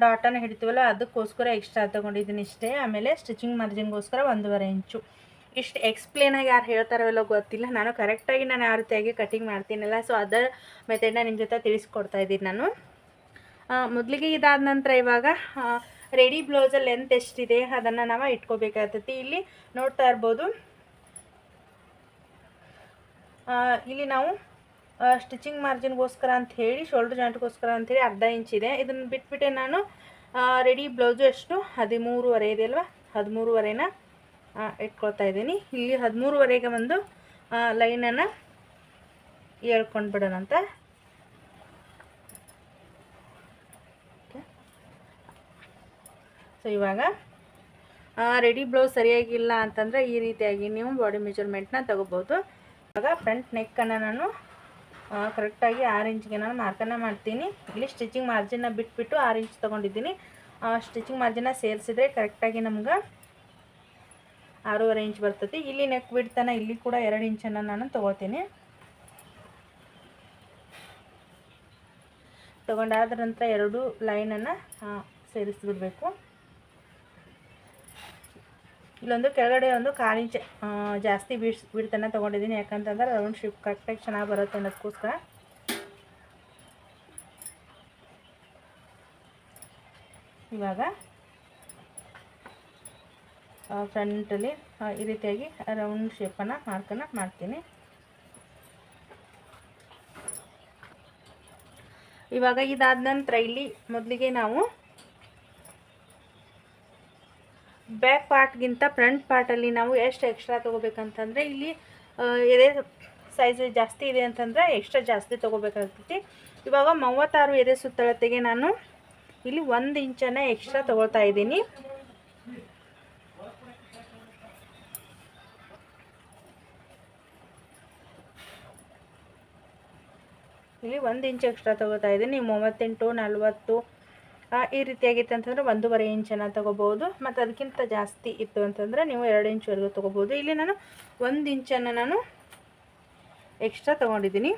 ಡಾಟನ್ನು ಹಿಡಿತೀವಲ್ಲ ಅದಕ್ಕೋಸ್ಕರ ಎಕ್ಸ್ಟ್ರಾ ತೊಗೊಂಡಿದ್ದೀನಿ ಇಷ್ಟೇ. ಆಮೇಲೆ ಸ್ಟಿಚಿಂಗ್ ಮಾರ್ಜಿನ್ಗೋಸ್ಕರ 1.5 ಇಂಚು. ಇಷ್ಟು ಎಕ್ಸ್ಪ್ಲೇನಾಗಿ ಯಾರು ಹೇಳ್ತಾರೋ ಗೊತ್ತಿಲ್ಲ. ನಾನು ಕರೆಕ್ಟಾಗಿ ನಾನು ಯಾವ ರೀತಿಯಾಗಿ ಕಟಿಂಗ್ ಮಾಡ್ತೀನಲ್ಲ, ಸೊ ಅದರ ಮೆಥಡ್ನ ನಿಮ್ಮ ಜೊತೆ ತಿಳಿಸ್ಕೊಡ್ತಾ ಇದ್ದೀನಿ ನಾನು. ಮೊದಲಿಗೆ ಇದಾದ ನಂತರ ಇವಾಗ ರೆಡಿ ಬ್ಲೌಸಲ್ಲಿ ಲೆಂತ್ ಎಷ್ಟಿದೆ ಅದನ್ನು ನಾವು ಇಟ್ಕೋಬೇಕಾಗ್ತೈತಿ. ಇಲ್ಲಿ ನೋಡ್ತಾ ಇರ್ಬೋದು, ಇಲ್ಲಿ ನಾವು ಸ್ಟಿಚಿಂಗ್ ಮಾರ್ಜಿನ್ಗೋಸ್ಕರ ಅಂಥೇಳಿ ಶೋಲ್ಡರ್ ಜಾಯಿಂಟ್ಗೋಸ್ಕರ ಅಂಥೇಳಿ 1/2 ಇಂಚ್ ಇದೆ. ಇದನ್ನು ಬಿಟ್ಬಿಟ್ಟೆ ನಾನು ರೆಡಿ ಬ್ಲೌಸು ಎಷ್ಟು 13.5 ಇದೆ ಅಲ್ವಾ, 13.5ನ ಇಟ್ಕೊಳ್ತಾ ಇದ್ದೀನಿ. ಇಲ್ಲಿ 13.5ಗೆ ಒಂದು ಲೈನನ್ನು ಎಳ್ಕೊಂಡು ಬಿಡೋಣಂತ. ಸೊ ಇವಾಗ ರೆಡಿ ಬ್ಲೌಸ್ ಸರಿಯಾಗಿಲ್ಲ ಅಂತಂದರೆ ಈ ರೀತಿಯಾಗಿ ನೀವು ಬಾಡಿ ಮೆಜರ್ಮೆಂಟ್ನ ತಗೋಬೋದು. ಇವಾಗ ಫ್ರಂಟ್ ನೆಕ್ಕನ್ನು ನಾನು ಕರೆಕ್ಟಾಗಿ 6 ಇಂಚ್ಗೆ ನಾನು ಮಾರ್ಕನ್ನು ಮಾಡ್ತೀನಿ. ಇಲ್ಲಿ ಸ್ಟಿಚಿಂಗ್ ಮಾರ್ಜಿನ್ನ ಬಿಟ್ಬಿಟ್ಟು 6 ಇಂಚ್ ತೊಗೊಂಡಿದ್ದೀನಿ. ಸ್ಟಿಚಿಂಗ್ ಮಾರ್ಜಿನ್ನ ಸೇರಿಸಿದ್ರೆ ಕರೆಕ್ಟಾಗಿ ನಮ್ಗೆ 6.5 ಇಂಚ್ ಬರ್ತೈತಿ. ಇಲ್ಲಿ ನೆಕ್ ಬಿಡ್ತಾನೆ ಇಲ್ಲಿ ಕೂಡ 2 ಇಂಚನ್ನು ನಾನು ತೊಗೋತೀನಿ. ತೊಗೊಂಡಾದ ನಂತರ 2 ಲೈನನ್ನು ಸೇರಿಸ್ಬಿಡ್ಬೇಕು. ಇಲ್ಲೊಂದು ಕೆಳಗಡೆ ಒಂದು 1/4 ಇಂಚ್ ಜಾಸ್ತಿ ಬಿಡ್ತನ್ನು ತೊಗೊಂಡಿದ್ದೀನಿ. ಯಾಕಂತಂದ್ರೆ ರೌಂಡ್ ಶೇಪ್ ಕರೆಕ್ಟಾಗಿ ಚೆನ್ನಾಗಿ ಬರುತ್ತೆ ಅನ್ನೋದಕ್ಕೋಸ್ಕರ. ಇವಾಗ ಫ್ರಂಟಲ್ಲಿ ಈ ರೀತಿಯಾಗಿ ರೌಂಡ್ ಶೇಪನ್ನು ಮಾರ್ಕನ್ನು ಮಾಡ್ತೀನಿ. ಇವಾಗ ಇದಾದ ನಂತರ ಇಲ್ಲಿ ಮೊದಲಿಗೆ ನಾವು ಬ್ಯಾಕ್ ಪಾರ್ಟ್ಗಿಂತ ಫ್ರಂಟ್ ಪಾರ್ಟಲ್ಲಿ ನಾವು ಎಷ್ಟು ಎಕ್ಸ್ಟ್ರಾ ತೊಗೋಬೇಕಂತಂದರೆ ಇಲ್ಲಿ ಇದೇ ಸೈಜ್ ಜಾಸ್ತಿ ಇದೆ ಅಂತಂದರೆ ಎಕ್ಸ್ಟ್ರಾ ಜಾಸ್ತಿ ತೊಗೋಬೇಕಾಗ್ತೈತಿ. ಇವಾಗ 36 ಎದೆ ಸುತ್ತಳತೆಗೆ ನಾನು ಇಲ್ಲಿ 1 ಇಂಚನ್ನು ಎಕ್ಸ್ಟ್ರಾ ತೊಗೊಳ್ತಾ ಇದ್ದೀನಿ. ಇಲ್ಲಿ 1 ಇಂಚ್ ಎಕ್ಸ್ಟ್ರಾ ತೊಗೋತಾ ಇದ್ದೀನಿ. ನೀವು 38, 40 ಈ ರೀತಿಯಾಗಿತ್ತು ಅಂತಂದರೆ 1.5 ಇಂಚನ್ನು ತೊಗೋಬೋದು. ಮತ್ತು ಅದಕ್ಕಿಂತ ಜಾಸ್ತಿ ಇತ್ತು ಅಂತಂದರೆ ನೀವು 2 ಇಂಚ್ವರೆಗೂ ತೊಗೋಬೋದು. ಇಲ್ಲಿ ನಾನು 1 ಇಂಚನ್ನು ನಾನು ಎಕ್ಸ್ಟ್ರಾ ತೊಗೊಂಡಿದ್ದೀನಿ.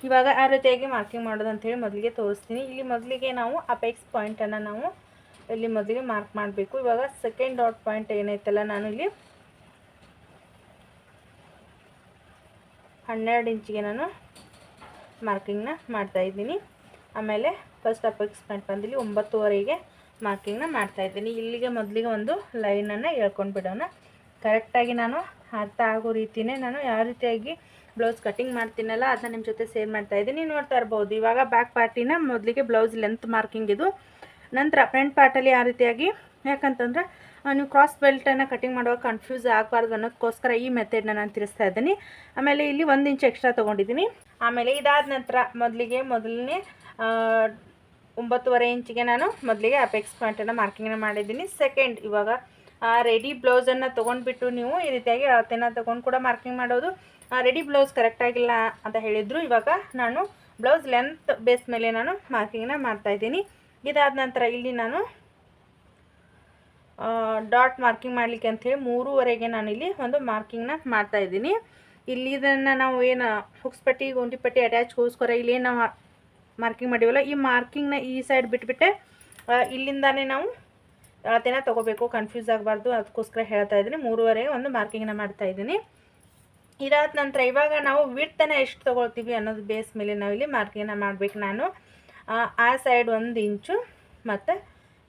ಇವಾಗ ಆ ರೀತಿಯಾಗಿ ಮಾರ್ಕಿಂಗ್ ಮಾಡೋದು ಅಂಥೇಳಿ ಮೊದಲಿಗೆ ತೋರಿಸ್ತೀನಿ. ಇಲ್ಲಿ ಮೊದಲಿಗೆ ನಾವು ಅಪೆಕ್ಸ್ ಪಾಯಿಂಟನ್ನು ನಾವು ಇಲ್ಲಿ ಮೊದಲಿಗೆ ಮಾರ್ಕ್ ಮಾಡಬೇಕು. ಇವಾಗ ಸೆಕೆಂಡ್ ಡಾಟ್ ಪಾಯಿಂಟ್ ಏನೈತಲ್ಲ, ನಾನು ಇಲ್ಲಿ 12 ಇಂಚಿಗೆ ನಾನು ಮಾರ್ಕಿಂಗ್ನ ಮಾಡ್ತಾಯಿದ್ದೀನಿ. ಆಮೇಲೆ ಫಸ್ಟ್ ಅಪೆಕ್ಸ್ ಪಾಯಿಂಟ್ ಬಂದಿಲ್ಲಿ 9.5ಗೆ ಮಾರ್ಕಿಂಗ್ನ ಮಾಡ್ತಾಯಿದ್ದೀನಿ. ಇಲ್ಲಿಗೆ ಮೊದಲಿಗೆ ಒಂದು ಲೈನನ್ನು ಎಳ್ಕೊಂಡು ಬಿಡೋಣ. ಕರೆಕ್ಟಾಗಿ ನಾನು ಅರ್ಥ ಆಗೋ ರೀತಿಯೇ ನಾನು ಯಾವ ರೀತಿಯಾಗಿ ಬ್ಲೌಸ್ ಕಟಿಂಗ್ ಮಾಡ್ತೀನಲ್ಲ ಅದನ್ನ ನಿಮ್ಮ ಜೊತೆ ಶೇರ್ ಮಾಡ್ತಾಯಿದ್ದೀನಿ. ನೋಡ್ತಾ ಇರ್ಬೋದು. ಇವಾಗ ಬ್ಯಾಕ್ ಪಾರ್ಟಿನ ಮೊದಲಿಗೆ ಬ್ಲೌಸ್ ಲೆಂತ್ ಮಾರ್ಕಿಂಗ್ ಇದು. ನಂತರ ಫ್ರಂಟ್ ಪಾರ್ಟಲ್ಲಿ ಯಾವ ರೀತಿಯಾಗಿ, ಯಾಕಂತಂದರೆ ನೀವು ಕ್ರಾಸ್ ಬೆಲ್ಟನ್ನು ಕಟಿಂಗ್ ಮಾಡುವಾಗ ಕನ್ಫ್ಯೂಸ್ ಆಗಬಾರ್ದು ಅನ್ನೋದಕ್ಕೋಸ್ಕರ ಈ ಮೆಥಡ್ನ ನಾನು ತಿಳಿಸ್ತಾ ಇದ್ದೀನಿ. ಆಮೇಲೆ ಇಲ್ಲಿ 1 ಇಂಚ್ ಎಕ್ಸ್ಟ್ರಾ ತೊಗೊಂಡಿದ್ದೀನಿ. ಆಮೇಲೆ ಇದಾದ ನಂತರ ಮೊದಲನೇ 9.5 ಇಂಚಿಗೆ ನಾನು ಮೊದಲಿಗೆ ಅಪೆಕ್ಸ್ ಪಾಯಿಂಟನ್ನು ಮಾರ್ಕಿಂಗನ್ನು ಮಾಡಿದ್ದೀನಿ. ಸೆಕೆಂಡ್, ಇವಾಗ ರೆಡಿ ಬ್ಲೌಸನ್ನು ತೊಗೊಂಡ್ಬಿಟ್ಟು ನೀವು ಈ ರೀತಿಯಾಗಿ ಅಳತೆನ ತೊಗೊಂಡು ಕೂಡ ಮಾರ್ಕಿಂಗ್ ಮಾಡೋದು. ರೆಡಿ ಬ್ಲೌಸ್ ಕರೆಕ್ಟಾಗಿಲ್ಲ ಅಂತ ಹೇಳಿದರು. ಇವಾಗ ನಾನು ಬ್ಲೌಸ್ ಲೆಂತ್ ಬೇಸ್ ಮೇಲೆ ನಾನು ಮಾರ್ಕಿಂಗನ್ನು ಮಾಡ್ತಾಯಿದ್ದೀನಿ. ಇದಾದ ನಂತರ ಇಲ್ಲಿ ನಾನು ಡಾಟ್ ಮಾರ್ಕಿಂಗ್ ಮಾಡಲಿಕ್ಕೆ ಅಂಥೇಳಿ 3.5ಗೆ ನಾನು ಇಲ್ಲಿ ಒಂದು ಮಾರ್ಕಿಂಗ್ನ ಮಾಡ್ತಾಯಿದ್ದೀನಿ. ಇಲ್ಲಿ ಇದನ್ನು ನಾವು ಏನು ಹುಕ್ಸ್ ಪಟ್ಟಿ, ಗೊಂಡಿ ಪಟ್ಟಿ ಅಟ್ಯಾಚ್ಗೋಸ್ಕರ ಇಲ್ಲೇನು ನಾವು ಮಾರ್ಕಿಂಗ್ ಮಾಡಿವಲ್ಲ, ಈ ಮಾರ್ಕಿಂಗ್ನ ಈ ಸೈಡ್ ಬಿಟ್ಬಿಟ್ಟೆ ಇಲ್ಲಿಂದಾನೇ ನಾವು ಅಳತೆನ ತೊಗೋಬೇಕು, ಕನ್ಫ್ಯೂಸ್ ಆಗಬಾರ್ದು. ಅದಕ್ಕೋಸ್ಕರ ಹೇಳ್ತಾ ಇದ್ದೀನಿ. 3.5ಗೆ ಒಂದು ಮಾರ್ಕಿಂಗ್ನ ಮಾಡ್ತಾಯಿದ್ದೀನಿ. ಇದಾದ ನಂತರ ಇವಾಗ ನಾವು ವಿಡ್ತನ್ನು ಎಷ್ಟು ತೊಗೊಳ್ತೀವಿ ಅನ್ನೋದು ಬೇಸ್ ಮೇಲೆ ನಾವಿಲ್ಲಿ ಮಾರ್ಕಿಂಗನ್ನು ಮಾಡಬೇಕು. ನಾನು ಆ ಸೈಡ್ 1 ಇಂಚು ಮತ್ತು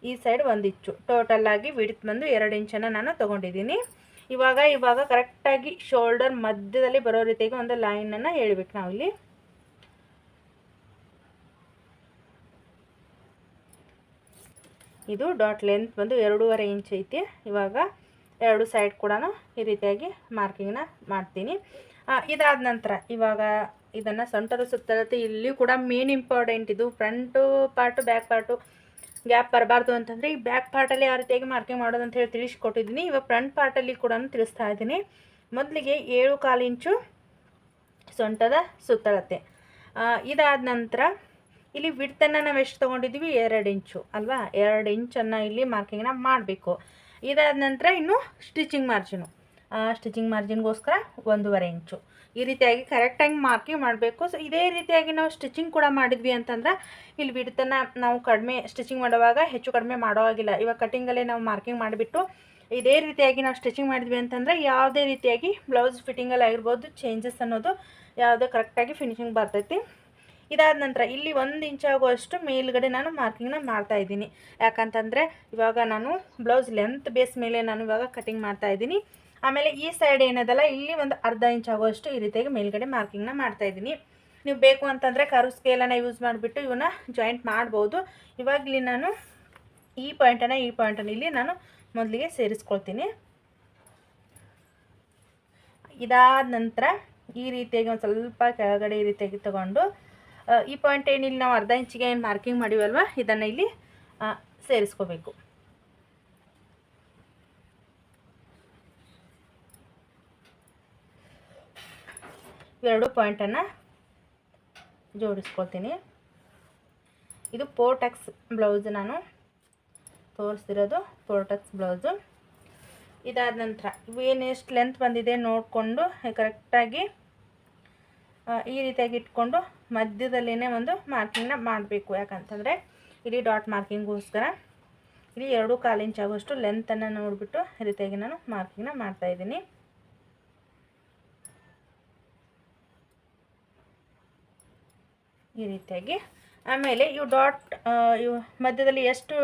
ಈ ಸೈಡ್ 1 ಇಂಚು ಟೋಟಲಾಗಿ ವಿಡ್ತ್ ಬಂದು 2 ಇಂಚನ್ನು ನಾನು ತೊಗೊಂಡಿದ್ದೀನಿ. ಇವಾಗ ಕರೆಕ್ಟಾಗಿ ಶೋಲ್ಡರ್ ಮಧ್ಯದಲ್ಲಿ ಬರೋ ರೀತಿಯಾಗಿ ಒಂದು ಲೈನನ್ನು ಎಳಿಬೇಕು ನಾವಿಲ್ಲಿ. ಇದು ಡಾಟ್ ಲೆಂತ್ ಬಂದು 2.5 ಇಂಚ್ ಐತಿ. ಇವಾಗ 2 ಸೈಡ್ ಕೂಡ ಈ ರೀತಿಯಾಗಿ ಮಾರ್ಕಿಂಗ್ನ ಮಾಡ್ತೀನಿ. ಇದಾದ ನಂತರ ಇವಾಗ ಇದನ್ನು ಸೊಂಟದ ಸುತ್ತಳತೆ ಇಲ್ಲಿ ಕೂಡ ಮೇನ್ ಇಂಪಾರ್ಟೆಂಟ್. ಇದು front part back part gap ಬರಬಾರ್ದು ಅಂತಂದರೆ ಈ ಬ್ಯಾಕ್ ಪಾರ್ಟಲ್ಲಿ ಯಾವ ರೀತಿಯಾಗಿ ಮಾರ್ಕಿಂಗ್ ಮಾಡೋದು ಅಂತ ಹೇಳಿ ತಿಳಿಸ್ಕೊಟ್ಟಿದ್ದೀನಿ. ಇವಾಗ ಫ್ರಂಟ್ ಪಾರ್ಟಲ್ಲಿ ಕೂಡ ತಿಳಿಸ್ತಾ ಇದ್ದೀನಿ. ಮೊದಲಿಗೆ 7.25 ಇಂಚು ಸೊಂಟದ ಸುತ್ತಳತೆ. ಇದಾದ ನಂತರ ಇಲ್ಲಿ ವಿಡ್ತನ್ನು ನಾವು ಎಷ್ಟು ತೊಗೊಂಡಿದ್ದೀವಿ, 2 ಇಂಚು ಅಲ್ವಾ. 2 ಇಂಚನ್ನು ಇಲ್ಲಿ ಮಾರ್ಕಿಂಗ್ನ ಮಾಡಬೇಕು. ಇದಾದ ನಂತರ ಇನ್ನು ಸ್ಟಿಚಿಂಗ್ ಮಾರ್ಜಿನ್ಗೋಸ್ಕರ 1.5 ಇಂಚು ಈ ರೀತಿಯಾಗಿ ಕರೆಕ್ಟಾಗಿ ಮಾರ್ಕಿಂಗ್ ಮಾಡಬೇಕು. ಸೊ ಇದೇ ರೀತಿಯಾಗಿ ನಾವು ಸ್ಟಿಚಿಂಗ್ ಕೂಡ ಮಾಡಿದ್ವಿ ಅಂತಂದ್ರೆ ಇಲ್ಲಿ ವಿಡ್ತನ್ನು ನಾವು ಕಡಿಮೆ ಸ್ಟಿಚಿಂಗ್ ಮಾಡುವಾಗ ಹೆಚ್ಚು ಕಡಿಮೆ ಮಾಡೋ ಆಗಿಲ್ಲ. ಇವಾಗ ಕಟಿಂಗಲ್ಲೇ ನಾವು ಮಾರ್ಕಿಂಗ್ ಮಾಡಿಬಿಟ್ಟು ಇದೇ ರೀತಿಯಾಗಿ ನಾವು ಸ್ಟಿಚಿಂಗ್ ಮಾಡಿದ್ವಿ ಅಂತಂದರೆ ಯಾವುದೇ ರೀತಿಯಾಗಿ ಬ್ಲೌಸ್ ಫಿಟ್ಟಿಂಗಲ್ಲಿ ಆಗಿರ್ಬೋದು ಚೇಂಜಸ್ ಅನ್ನೋದು ಯಾವುದೇ ಕರೆಕ್ಟಾಗಿ ಫಿನಿಶಿಂಗ್ ಬರ್ತೈತಿ. ಇದಾದ ನಂತರ ಇಲ್ಲಿ 1 ಇಂಚ್ ಆಗುವಷ್ಟು ಮೇಲ್ಗಡೆ ನಾನು ಮಾರ್ಕಿಂಗ್ನ ಮಾಡ್ತಾಯಿದ್ದೀನಿ. ಯಾಕಂತಂದರೆ ಇವಾಗ ನಾನು ಬ್ಲೌಸ್ ಲೆಂತ್ ಬೇಸ್ ಮೇಲೆ ನಾನು ಇವಾಗ ಕಟಿಂಗ್ ಮಾಡ್ತಾಯಿದ್ದೀನಿ. ಆಮೇಲೆ ಈ ಸೈಡ್ ಏನದಲ್ಲ ಇಲ್ಲಿ ಒಂದು ಅರ್ಧ ಇಂಚ್ ಆಗುವಷ್ಟು ಈ ರೀತಿಯಾಗಿ ಮೇಲ್ಗಡೆ ಮಾರ್ಕಿಂಗ್ನ ಮಾಡ್ತಾಯಿದ್ದೀನಿ. ನೀವು ಬೇಕು ಅಂತಂದರೆ ಕರು ಸ್ಕೇಲನ್ನು ಯೂಸ್ ಮಾಡಿಬಿಟ್ಟು ಇವನ್ನ ಜಾಯಿಂಟ್ ಮಾಡ್ಬೋದು. ಇವಾಗ ಇಲ್ಲಿ ನಾನು ಈ ಪಾಯಿಂಟನ್ನು ಇಲ್ಲಿ ನಾನು ಮೊದಲಿಗೆ ಸೇರಿಸ್ಕೊಳ್ತೀನಿ. ಇದಾದ ನಂತರ ಈ ರೀತಿಯಾಗಿ ಒಂದು ಸ್ವಲ್ಪ ಕೆಳಗಡೆ ಈ ರೀತಿಯಾಗಿ ತಗೊಂಡು ಈ ಪಾಯಿಂಟ್ ಏನಿಲ್ಲಿ ನಾವು ಅರ್ಧ ಇಂಚಿಗೆ ಏನು ಮಾರ್ಕಿಂಗ್ ಮಾಡಿವಲ್ವ ಇದನ್ನು ಇಲ್ಲಿ ಸೇರಿಸ್ಕೋಬೇಕು. ಎರಡು ಪಾಯಿಂಟನ್ನು ಜೋಡಿಸ್ಕೊಳ್ತೀನಿ. ಇದು ಪೋರ್ಟೆಕ್ಸ್ ಬ್ಲೌಸ್ ನಾನು ತೋರಿಸ್ತಿರೋದು, ಪೋರ್ಟೆಕ್ಸ್ ಬ್ಲೌಸು. ಇದಾದ ನಂತರ ಇವೇನು ಎಷ್ಟು ಲೆಂತ್ ಬಂದಿದೆ ನೋಡಿಕೊಂಡು ಕರೆಕ್ಟಾಗಿ ಈ ರೀತಿಯಾಗಿ ಇಟ್ಕೊಂಡು ಮಧ್ಯದಲ್ಲೇ ಒಂದು ಮಾರ್ಕಿಂಗ್ನ ಮಾಡಬೇಕು. ಯಾಕಂತಂದರೆ ಇಲ್ಲಿ ಡಾಟ್ ಮಾರ್ಕಿಂಗ್ಗೋಸ್ಕರ ಇಲ್ಲಿ 2.25 ಇಂಚ್ ಆಗೋಷ್ಟು ಲೆಂತನ್ನು ನೋಡಿಬಿಟ್ಟು ಈ ರೀತಿಯಾಗಿ ನಾನು ಮಾರ್ಕಿಂಗ್ನ ಮಾಡ್ತಾಯಿದ್ದೀನಿ. ಈ ರೀತಿಯಾಗಿ ಆಮೇಲೆ ಇವು ಡಾಟ್ ಇವು ಮಧ್ಯದಲ್ಲಿ ಎಷ್ಟು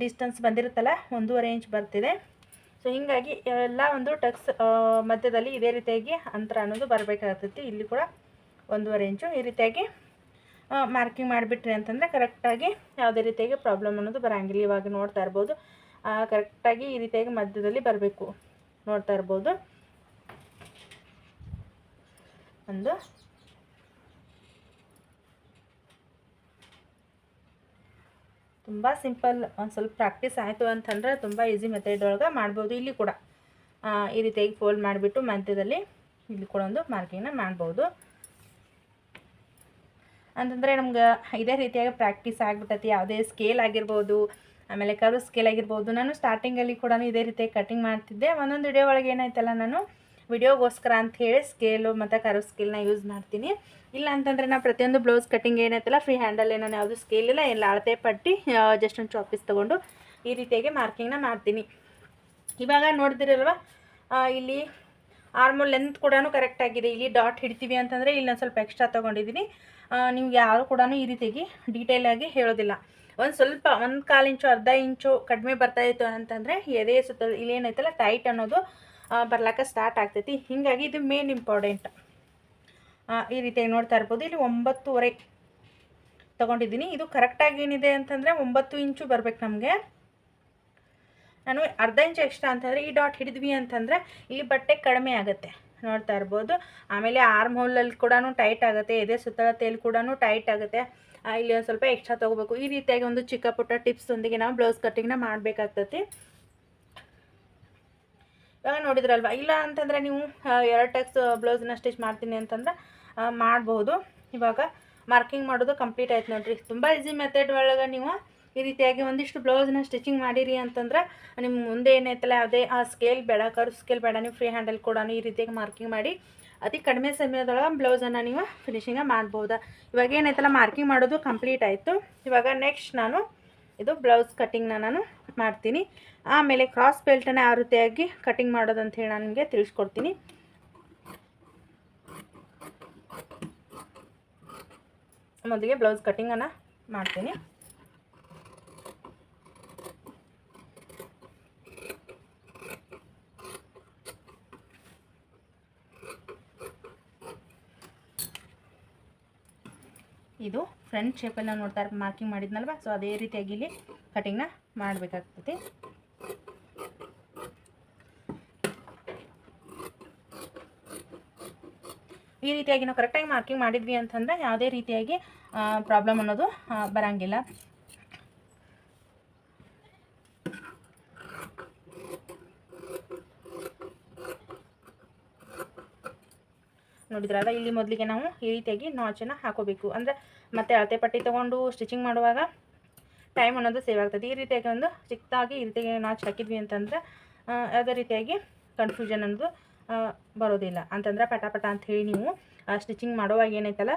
ಡಿಸ್ಟೆನ್ಸ್ ಬಂದಿರುತ್ತಲ್ಲ 1.5 ಇಂಚ್ ಬರ್ತಿದೆ. ಸೊ ಹೀಗಾಗಿ ಎಲ್ಲ ಒಂದು ಟಕ್ಸ್ ಮಧ್ಯದಲ್ಲಿ ಇದೇ ರೀತಿಯಾಗಿ ಅಂತರ ಅನ್ನೋದು ಬರಬೇಕಾಗ್ತೈತಿ. ಇಲ್ಲಿ ಕೂಡ 1.5 ಇಂಚು ಈ ರೀತಿಯಾಗಿ ಮಾರ್ಕಿಂಗ್ ಮಾಡಿಬಿಟ್ರಿ ಅಂತಂದರೆ ಕರೆಕ್ಟಾಗಿ ಯಾವುದೇ ರೀತಿಯಾಗಿ ಪ್ರಾಬ್ಲಮ್ ಅನ್ನೋದು ಬರೋಂಗಿಲ್ಲ. ಇವಾಗ ನೋಡ್ತಾ ಇರ್ಬೋದು ಕರೆಕ್ಟಾಗಿ ಈ ರೀತಿಯಾಗಿ ಮಧ್ಯದಲ್ಲಿ ಬರಬೇಕು, ನೋಡ್ತಾ ಇರ್ಬೋದು. ಒಂದು ತುಂಬ ಸಿಂಪಲ್. ಒಂದು ಸ್ವಲ್ಪ ಪ್ರಾಕ್ಟೀಸ್ ಆಯಿತು ಅಂತಂದರೆ ತುಂಬ ಈಸಿ ಮೆಥಡ್ ಒಳಗೆ ಮಾಡ್ಬೋದು. ಇಲ್ಲಿ ಕೂಡ ಈ ರೀತಿಯಾಗಿ ಫೋಲ್ಡ್ ಮಾಡಿಬಿಟ್ಟು ಮಧ್ಯದಲ್ಲಿ ಇಲ್ಲಿ ಕೂಡ ಒಂದು ಮಾರ್ಕಿಂಗ್ನ ಮಾಡ್ಬೋದು. ಅಂತಂದರೆ ನಮ್ಗೆ ಇದೇ ರೀತಿಯಾಗಿ ಪ್ರಾಕ್ಟೀಸ್ ಆಗಿಬಿಟ್ಟೈತಿ. ಯಾವುದೇ ಸ್ಕೇಲ್ ಆಗಿರ್ಬೋದು, ಆಮೇಲೆ ಕರ್ವ್ ಸ್ಕೇಲ್ ಆಗಿರ್ಬೋದು. ನಾನು ಸ್ಟಾರ್ಟಿಂಗಲ್ಲಿ ಕೂಡ ಇದೇ ರೀತಿಯಾಗಿ ಕಟಿಂಗ್ ಮಾಡ್ತಿದ್ದೆ. ಒಂದೊಂದು ವಿಡಿಯೋ ಒಳಗೆ ಏನಾಯ್ತಲ್ಲ, ನಾನು ವಿಡಿಯೋಗೋಸ್ಕರ ಅಂಥೇಳಿ ಸ್ಕೇಲು ಮತ್ತು ಕರ್ವ್ ಸ್ಕೇಲ್ನ ಯೂಸ್ ಮಾಡ್ತೀನಿ. ಇಲ್ಲ ಅಂತಂದರೆ ನಾನು ಪ್ರತಿಯೊಂದು ಬ್ಲೌಸ್ ಕಟ್ಟಿಂಗ್ ಏನೈತಲ್ಲ ಫ್ರೀ ಹ್ಯಾಂಡಲ್ಲೇ, ನಾನು ಯಾವುದು ಸ್ಕೇಲ್ ಇಲ್ಲ, ಎಲ್ಲ ಅಳತೆ ಪಟ್ಟಿ ಜಸ್ಟ್ ಒಂದು ಚಾಪೀಸ್ ತೊಗೊಂಡು ಈ ರೀತಿಯಾಗಿ ಮಾರ್ಕಿಂಗ್ನ ಮಾಡ್ತೀನಿ. ಇವಾಗ ನೋಡಿದಿರಲ್ವ, ಇಲ್ಲಿ ಆರ್ಮೋಲ್ ಲೆಂತ್ ಕೂಡ ಕರೆಕ್ಟಾಗಿದೆ. ಇಲ್ಲಿ ಡಾಟ್ ಹಿಡ್ತೀವಿ ಅಂತಂದರೆ ಇಲ್ಲಿ ನಾನು ಸ್ವಲ್ಪ ಎಕ್ಸ್ಟ್ರಾ ತೊಗೊಂಡಿದ್ದೀನಿ. ನಿಮ್ಗೆ ಯಾರು ಕೂಡ ಈ ರೀತಿಯಾಗಿ ಡೀಟೇಲಾಗಿ ಹೇಳೋದಿಲ್ಲ. ಒಂದು ಸ್ವಲ್ಪ 1/4 ಇಂಚು ಅರ್ಧ ಇಂಚು ಕಡಿಮೆ ಬರ್ತಾಯಿತ್ತು ಅಂತಂದರೆ ಎದೆ ಸುತ್ತ ಇಲ್ಲೇನೈತಲ್ಲ ಟೈಟ್ ಅನ್ನೋದು ಬರ್ಲಾಕ ಸ್ಟಾರ್ಟ್ ಆಗ್ತೈತಿ. ಹೀಗಾಗಿ ಇದು ಮೇನ್ ಇಂಪಾರ್ಟೆಂಟ್. ಈ ರೀತಿಯಾಗಿ ನೋಡ್ತಾ ಇರ್ಬೋದು. ಇಲ್ಲಿ 9.5 ತೊಗೊಂಡಿದ್ದೀನಿ. ಇದು ಕರೆಕ್ಟಾಗಿ ಏನಿದೆ ಅಂತಂದರೆ 9 ಇಂಚು ಬರಬೇಕು ನಮಗೆ. ನಾನು ಅರ್ಧ ಇಂಚು ಎಕ್ಸ್ಟ್ರಾ ಅಂತಂದರೆ ಈ ಡಾಟ್ ಹಿಡಿದ್ವಿ ಅಂತಂದರೆ ಇಲ್ಲಿ ಬಟ್ಟೆ ಕಡಿಮೆ ಆಗುತ್ತೆ, ನೋಡ್ತಾ ಇರ್ಬೋದು. ಆಮೇಲೆ ಆರ್ಮ್ ಹೋಲಲ್ಲಿ ಕೂಡ ಟೈಟ್ ಆಗುತ್ತೆ, ಎದೆ ಸುತ್ತಳತೆಯಲ್ಲಿ ಕೂಡ ಟೈಟ್ ಆಗುತ್ತೆ. ಇಲ್ಲಿ ಒಂದು ಸ್ವಲ್ಪ ಎಕ್ಸ್ಟ್ರಾ ತೊಗೋಬೇಕು. ಈ ರೀತಿಯಾಗಿ ಒಂದು ಚಿಕ್ಕ ಪುಟ್ಟ ಟಿಪ್ಸೊಂದಿಗೆ ನಾವು ಬ್ಲೌಸ್ ಕಟ್ಟಿಂಗ್ನ ಮಾಡಬೇಕಾಗ್ತೈತಿ. ಇವಾಗ ನೋಡಿದ್ರಲ್ವ, ಇಲ್ಲ ಅಂತಂದರೆ ನೀವು 2 ಟಕ್ಸ್ ಬ್ಲೌಸನ್ನ ಸ್ಟಿಚ್ ಮಾಡ್ತೀನಿ ಅಂತಂದ್ರೆ ಮಾಡ್ಬೋದು. ಇವಾಗ ಮಾರ್ಕಿಂಗ್ ಮಾಡೋದು ಕಂಪ್ಲೀಟ್ ಆಯ್ತು ನೋಡಿರಿ. ತುಂಬ ಈಸಿ ಮೆಥಡ್ ಒಳಗೆ ನೀವು ಈ ರೀತಿಯಾಗಿ ಒಂದಿಷ್ಟು ಬ್ಲೌಸ್ನ ಸ್ಟಿಚಿಂಗ್ ಮಾಡಿರಿ ಅಂತಂದ್ರೆ ನಿಮ್ಮ ಮುಂದೆ ಏನೈತಲ್ಲ ಯಾವುದೇ ಸ್ಕೇಲ್ ಬೇಡ, ಕರ್ವ್ ಸ್ಕೇಲ್ ಬೇಡ, ನೀವು ಫ್ರೀ ಹ್ಯಾಂಡಲ್ ಕೂಡ ಈ ರೀತಿಯಾಗಿ ಮಾರ್ಕಿಂಗ್ ಮಾಡಿ ಅತಿ ಕಡಿಮೆ ಸಮಯದೊಳಗೆ ಬ್ಲೌಸನ್ನು ನೀವು ಫಿನಿಶಿಂಗ ಮಾಡ್ಬೋದು. ಇವಾಗ ಏನೈತಲ್ಲ ಮಾರ್ಕಿಂಗ್ ಮಾಡೋದು ಕಂಪ್ಲೀಟ್ ಆಯಿತು. ಇವಾಗ ನೆಕ್ಸ್ಟ್ ನಾನು ಇದು ಬ್ಲೌಸ್ ಕಟ್ಟಿಂಗ್ನ ನಾನು ಮಾಡ್ತೀನಿ. ಆಮೇಲೆ ಕ್ರಾಸ್ ಬೆಲ್ಟನ್ನು ಯಾವ ರೀತಿಯಾಗಿ ಕಟ್ಟಿಂಗ್ ಮಾಡೋದು ಅಂತ ಹೇಳಿ ನಾನು ನಿಮಗೆ ತಿಳಿಸ್ಕೊಡ್ತೀನಿ. ಮೊದಲಿಗೆ ಬ್ಲೌಸ್ ಕಟ್ಟಿಂಗನ್ನು ಮಾಡ್ತೀನಿ. ಇದು ಫ್ರಂಟ್ ಶೇಪಲ್ಲಿ ನಾವು ನೋಡ್ತಾ ಮಾರ್ಕಿಂಗ್ ಮಾಡಿದ್ನಲ್ವ, ಸೊ ಅದೇ ರೀತಿಯಾಗಿ ಇಲ್ಲಿ ಕಟಿಂಗ್ನ ಮಾಡಬೇಕಾಗ್ತದೆ. ಈ ರೀತಿಯಾಗಿ ನಾವು ಕರೆಕ್ಟಾಗಿ ಮಾರ್ಕಿಂಗ್ ಮಾಡಿದ್ವಿ ಅಂತಂದರೆ ಯಾವುದೇ ರೀತಿಯಾಗಿ ಪ್ರಾಬ್ಲಮ್ ಅನ್ನೋದು ಬರೋಂಗಿಲ್ಲ. ನೋಡಿದ್ರಲ್ಲ, ಇಲ್ಲಿ ಮೊದಲಿಗೆ ನಾವು ಈ ರೀತಿಯಾಗಿ ನಾಚನ್ನು ಹಾಕೋಬೇಕು. ಅಂದರೆ ಮತ್ತೆ ಅಳತೆ ಪಟ್ಟಿ ತೊಗೊಂಡು ಸ್ಟಿಚಿಂಗ್ ಮಾಡುವಾಗ ಟೈಮ್ ಅನ್ನೋದು ಸೇವ್ ಆಗ್ತದೆ. ಈ ರೀತಿಯಾಗಿ ಒಂದು ಚಿಕ್ಕದಾಗಿ ಈ ರೀತಿಯಾಗಿ ನಾಚ್ ಹಾಕಿದ್ವಿ ಅಂತಂದರೆ ಯಾವುದೇ ರೀತಿಯಾಗಿ ಕನ್ಫ್ಯೂಷನ್ ಅನ್ನೋದು ಬರೋದಿಲ್ಲ. ಅಂತಂದರೆ ಪಟ ಅಂಥೇಳಿ ನೀವು ಸ್ಟಿಚಿಂಗ್ ಮಾಡುವಾಗ ಏನೈತಲ್ಲ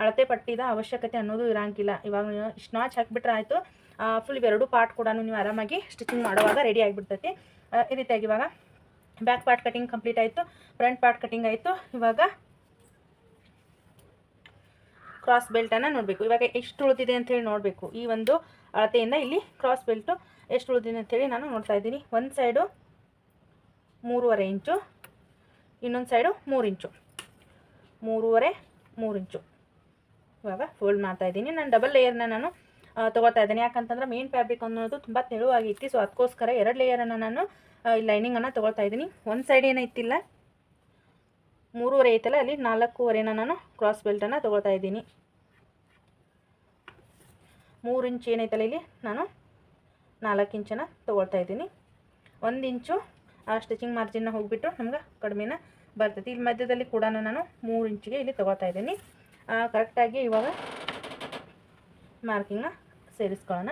ಅಳತೆ ಪಟ್ಟಿದ ಅವಶ್ಯಕತೆ ಅನ್ನೋದು ಇರೋಂಗಿಲ್ಲ. ಇವಾಗ ನೀವು ಇಷ್ಟು ನಾಚ್ ಹಾಕಿಬಿಟ್ರೆ ಆಯಿತು, ಫುಲ್ ಇವೆರಡು ಪಾರ್ಟ್ ಕೂಡ ನೀವು ಆರಾಮಾಗಿ ಸ್ಟಿಚಿಂಗ್ ಮಾಡುವಾಗ ರೆಡಿ ಆಗಿಬಿಡ್ತೈತಿ. ಈ ರೀತಿಯಾಗಿ ಇವಾಗ ಬ್ಯಾಕ್ ಪಾರ್ಟ್ ಕಟಿಂಗ್ ಕಂಪ್ಲೀಟ್ ಆಯಿತು, ಫ್ರಂಟ್ ಪಾರ್ಟ್ ಕಟಿಂಗ್ ಆಯಿತು. ಇವಾಗ ಕ್ರಾಸ್ ಬೆಲ್ಟನ್ನು ನೋಡಬೇಕು. ಇವಾಗ ಎಷ್ಟು ಉಳಿದಿದೆ ಅಂಥೇಳಿ ನೋಡಬೇಕು. ಈ ಒಂದು ಅಳತೆಯಿಂದ ಇಲ್ಲಿ ಕ್ರಾಸ್ ಬೆಲ್ಟು ಎಷ್ಟು ಉಳಿದಿದೆ ಅಂಥೇಳಿ ನಾನು ನೋಡ್ತಾ ಇದ್ದೀನಿ. ಒಂದು ಸೈಡು 3.5 ಇಂಚು, ಇನ್ನೊಂದು ಸೈಡು 3 ಇಂಚು, 3.5 ಇಂಚು. ಇವಾಗ ಫೋಲ್ಡ್ ಮಾಡ್ತಾಯಿದ್ದೀನಿ. ನಾನು ಡಬಲ್ ಲೇಯರ್ನ ನಾನು ತೊಗೋತಾ ಇದ್ದೀನಿ. ಯಾಕಂತಂದ್ರೆ ಮೇನ್ ಫ್ಯಾಬ್ರಿಕ್ ಅನ್ನೋದು ತುಂಬ ತೆಳುವಾಗಿತ್ತು, ಸೊ ಅದಕ್ಕೋಸ್ಕರ 2 ಲೇಯರನ್ನು ನಾನು ಲೈನಿಂಗನ್ನು ತೊಗೊಳ್ತಾ ಇದ್ದೀನಿ. ಒಂದು ಸೈಡ್ ಏನೈತಿಲ್ಲ 3.5 ಐತಲ್ಲ, ಅಲ್ಲಿ 4.5ನ ನಾನು ಕ್ರಾಸ್ ಬೆಲ್ಟನ್ನು ತೊಗೊಳ್ತಾ ಇದ್ದೀನಿ. 3 ಇಂಚ್ ಏನೈತಲ್ಲ ಇಲ್ಲಿ ನಾನು 4 ಇಂಚನ್ನು ತೊಗೊಳ್ತಾ ಇದ್ದೀನಿ. 1 ಇಂಚು ಸ್ಟಿಚಿಂಗ್ ಮಾರ್ಜಿನ್ನ ಹೋಗಿಬಿಟ್ಟು ನಮ್ಗೆ ಕಡಿಮೆನ ಬರ್ತೈತಿ. ಇಲ್ಲಿ ಮಧ್ಯದಲ್ಲಿ ಕೂಡ ನಾನು 3 ಇಂಚಿಗೆ ಇಲ್ಲಿ ತೊಗೊಳ್ತಾ ಇದ್ದೀನಿ. ಕರೆಕ್ಟಾಗಿ ಇವಾಗ ಮಾರ್ಕಿಂಗ್ನ ಸೇರಿಸ್ಕೊಳ್ಳೋಣ.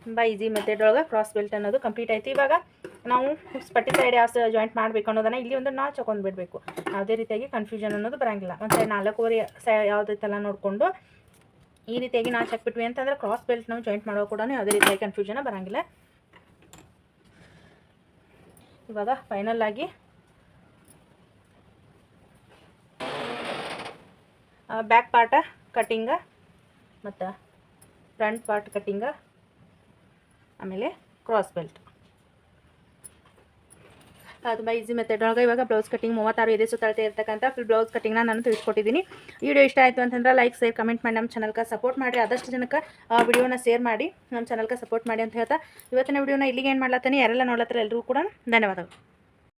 ತುಂಬ ಈಸಿ ಮೆಥಡ್ ಒಳಗೆ ಕ್ರಾಸ್ ಬೆಲ್ಟ್ ಅನ್ನೋದು ಕಂಪ್ಲೀಟ್ ಆಯಿತು. ಇವಾಗ ನಾವು ಪಟ್ಟಿ ಸೈಡ್ ಯಾವ ಜಾಯಿಂಟ್ ಮಾಡಬೇಕು ಅನ್ನೋದನ್ನು ಇಲ್ಲಿ ಒಂದು ನಾಚ್ ಹಾಕೊಂಡು ಬಿಡಬೇಕು. ಯಾವುದೇ ರೀತಿಯಾಗಿ ಕನ್ಫ್ಯೂಷನ್ ಅನ್ನೋದು ಬರೋಂಗಿಲ್ಲ. ಒಂದು ಸೈಡ್ 4.5 ಯಾವುದೈತಲ್ಲ ನೋಡಿಕೊಂಡು ಈ ರೀತಿಯಾಗಿ ನಾಚ್ ಹಾಕ್ಬಿಟ್ವಿ ಅಂತಂದರೆ ಕ್ರಾಸ್ ಬೆಲ್ಟ್ ನಾವು ಜಾಯಿಂಟ್ ಮಾಡುವ ಕೂಡ ಯಾವುದೇ ರೀತಿಯಾಗಿ ಕನ್ಫ್ಯೂಷನ್ ಬರೋಂಗಿಲ್ಲ. ಇವಾಗ ಫೈನಲ್ ಆಗಿ ಬ್ಯಾಕ್ ಪಾರ್ಟ ಕಟ್ಟಿಂಗ ಮತ್ತು ಫ್ರಂಟ್ ಪಾರ್ಟ್ ಕಟ್ಟಿಂಗ, ಆಮೇಲೆ ಕ್ರಾಸ್ ಬೆಲ್ಟ್ ತುಂಬ ಈಸಿ ಮೆಥಡ್ ಒಳಗೆ ಇವಾಗ ಬ್ಲೌಸ್ ಕಟಿಂಗ್ 36 ಎದೆ ಸುತ್ತಳತೆ ಇರ್ತಕ್ಕಂಥ ಫುಲ್ ಬ್ಲೌಸ್ ಕಟಿಂಗ್ನ ನಾನು ತಿಳಿಸ್ಕೊಟ್ಟಿದ್ದೀನಿ. ಈ ವಿಡಿಯೋ ಇಷ್ಟ ಆಯಿತು ಅಂತಂದ್ರೆ ಲೈಕ್ ಶೇರ್ ಕಮೆಂಟ್ ಮಾಡಿ ನಮ್ಮ ಚಾನಲ್ಗೆ ಸಪೋರ್ಟ್ ಮಾಡಿ, ಆದಷ್ಟು ಜನಕ್ಕೆ ವಿಡಿಯೋನ ಶೇರ್ ಮಾಡಿ ನಮ್ಮ ಚಾನಲ್ಗೆ ಸಪೋರ್ಟ್ ಮಾಡಿ ಅಂತ ಹೇಳ್ತಾ ಇವತ್ತಿನ ವಿಡಿಯೋನ ಇಲ್ಲಿಗೆ ಏನು ಮಾಡ್ಲತ್ತೀನಿ. ಯಾರೆಲ್ಲ ನೋಡ್ಲತ್ತರ ಎಲ್ಲರಿಗೂ ಕೂಡ ಧನ್ಯವಾದಗಳು.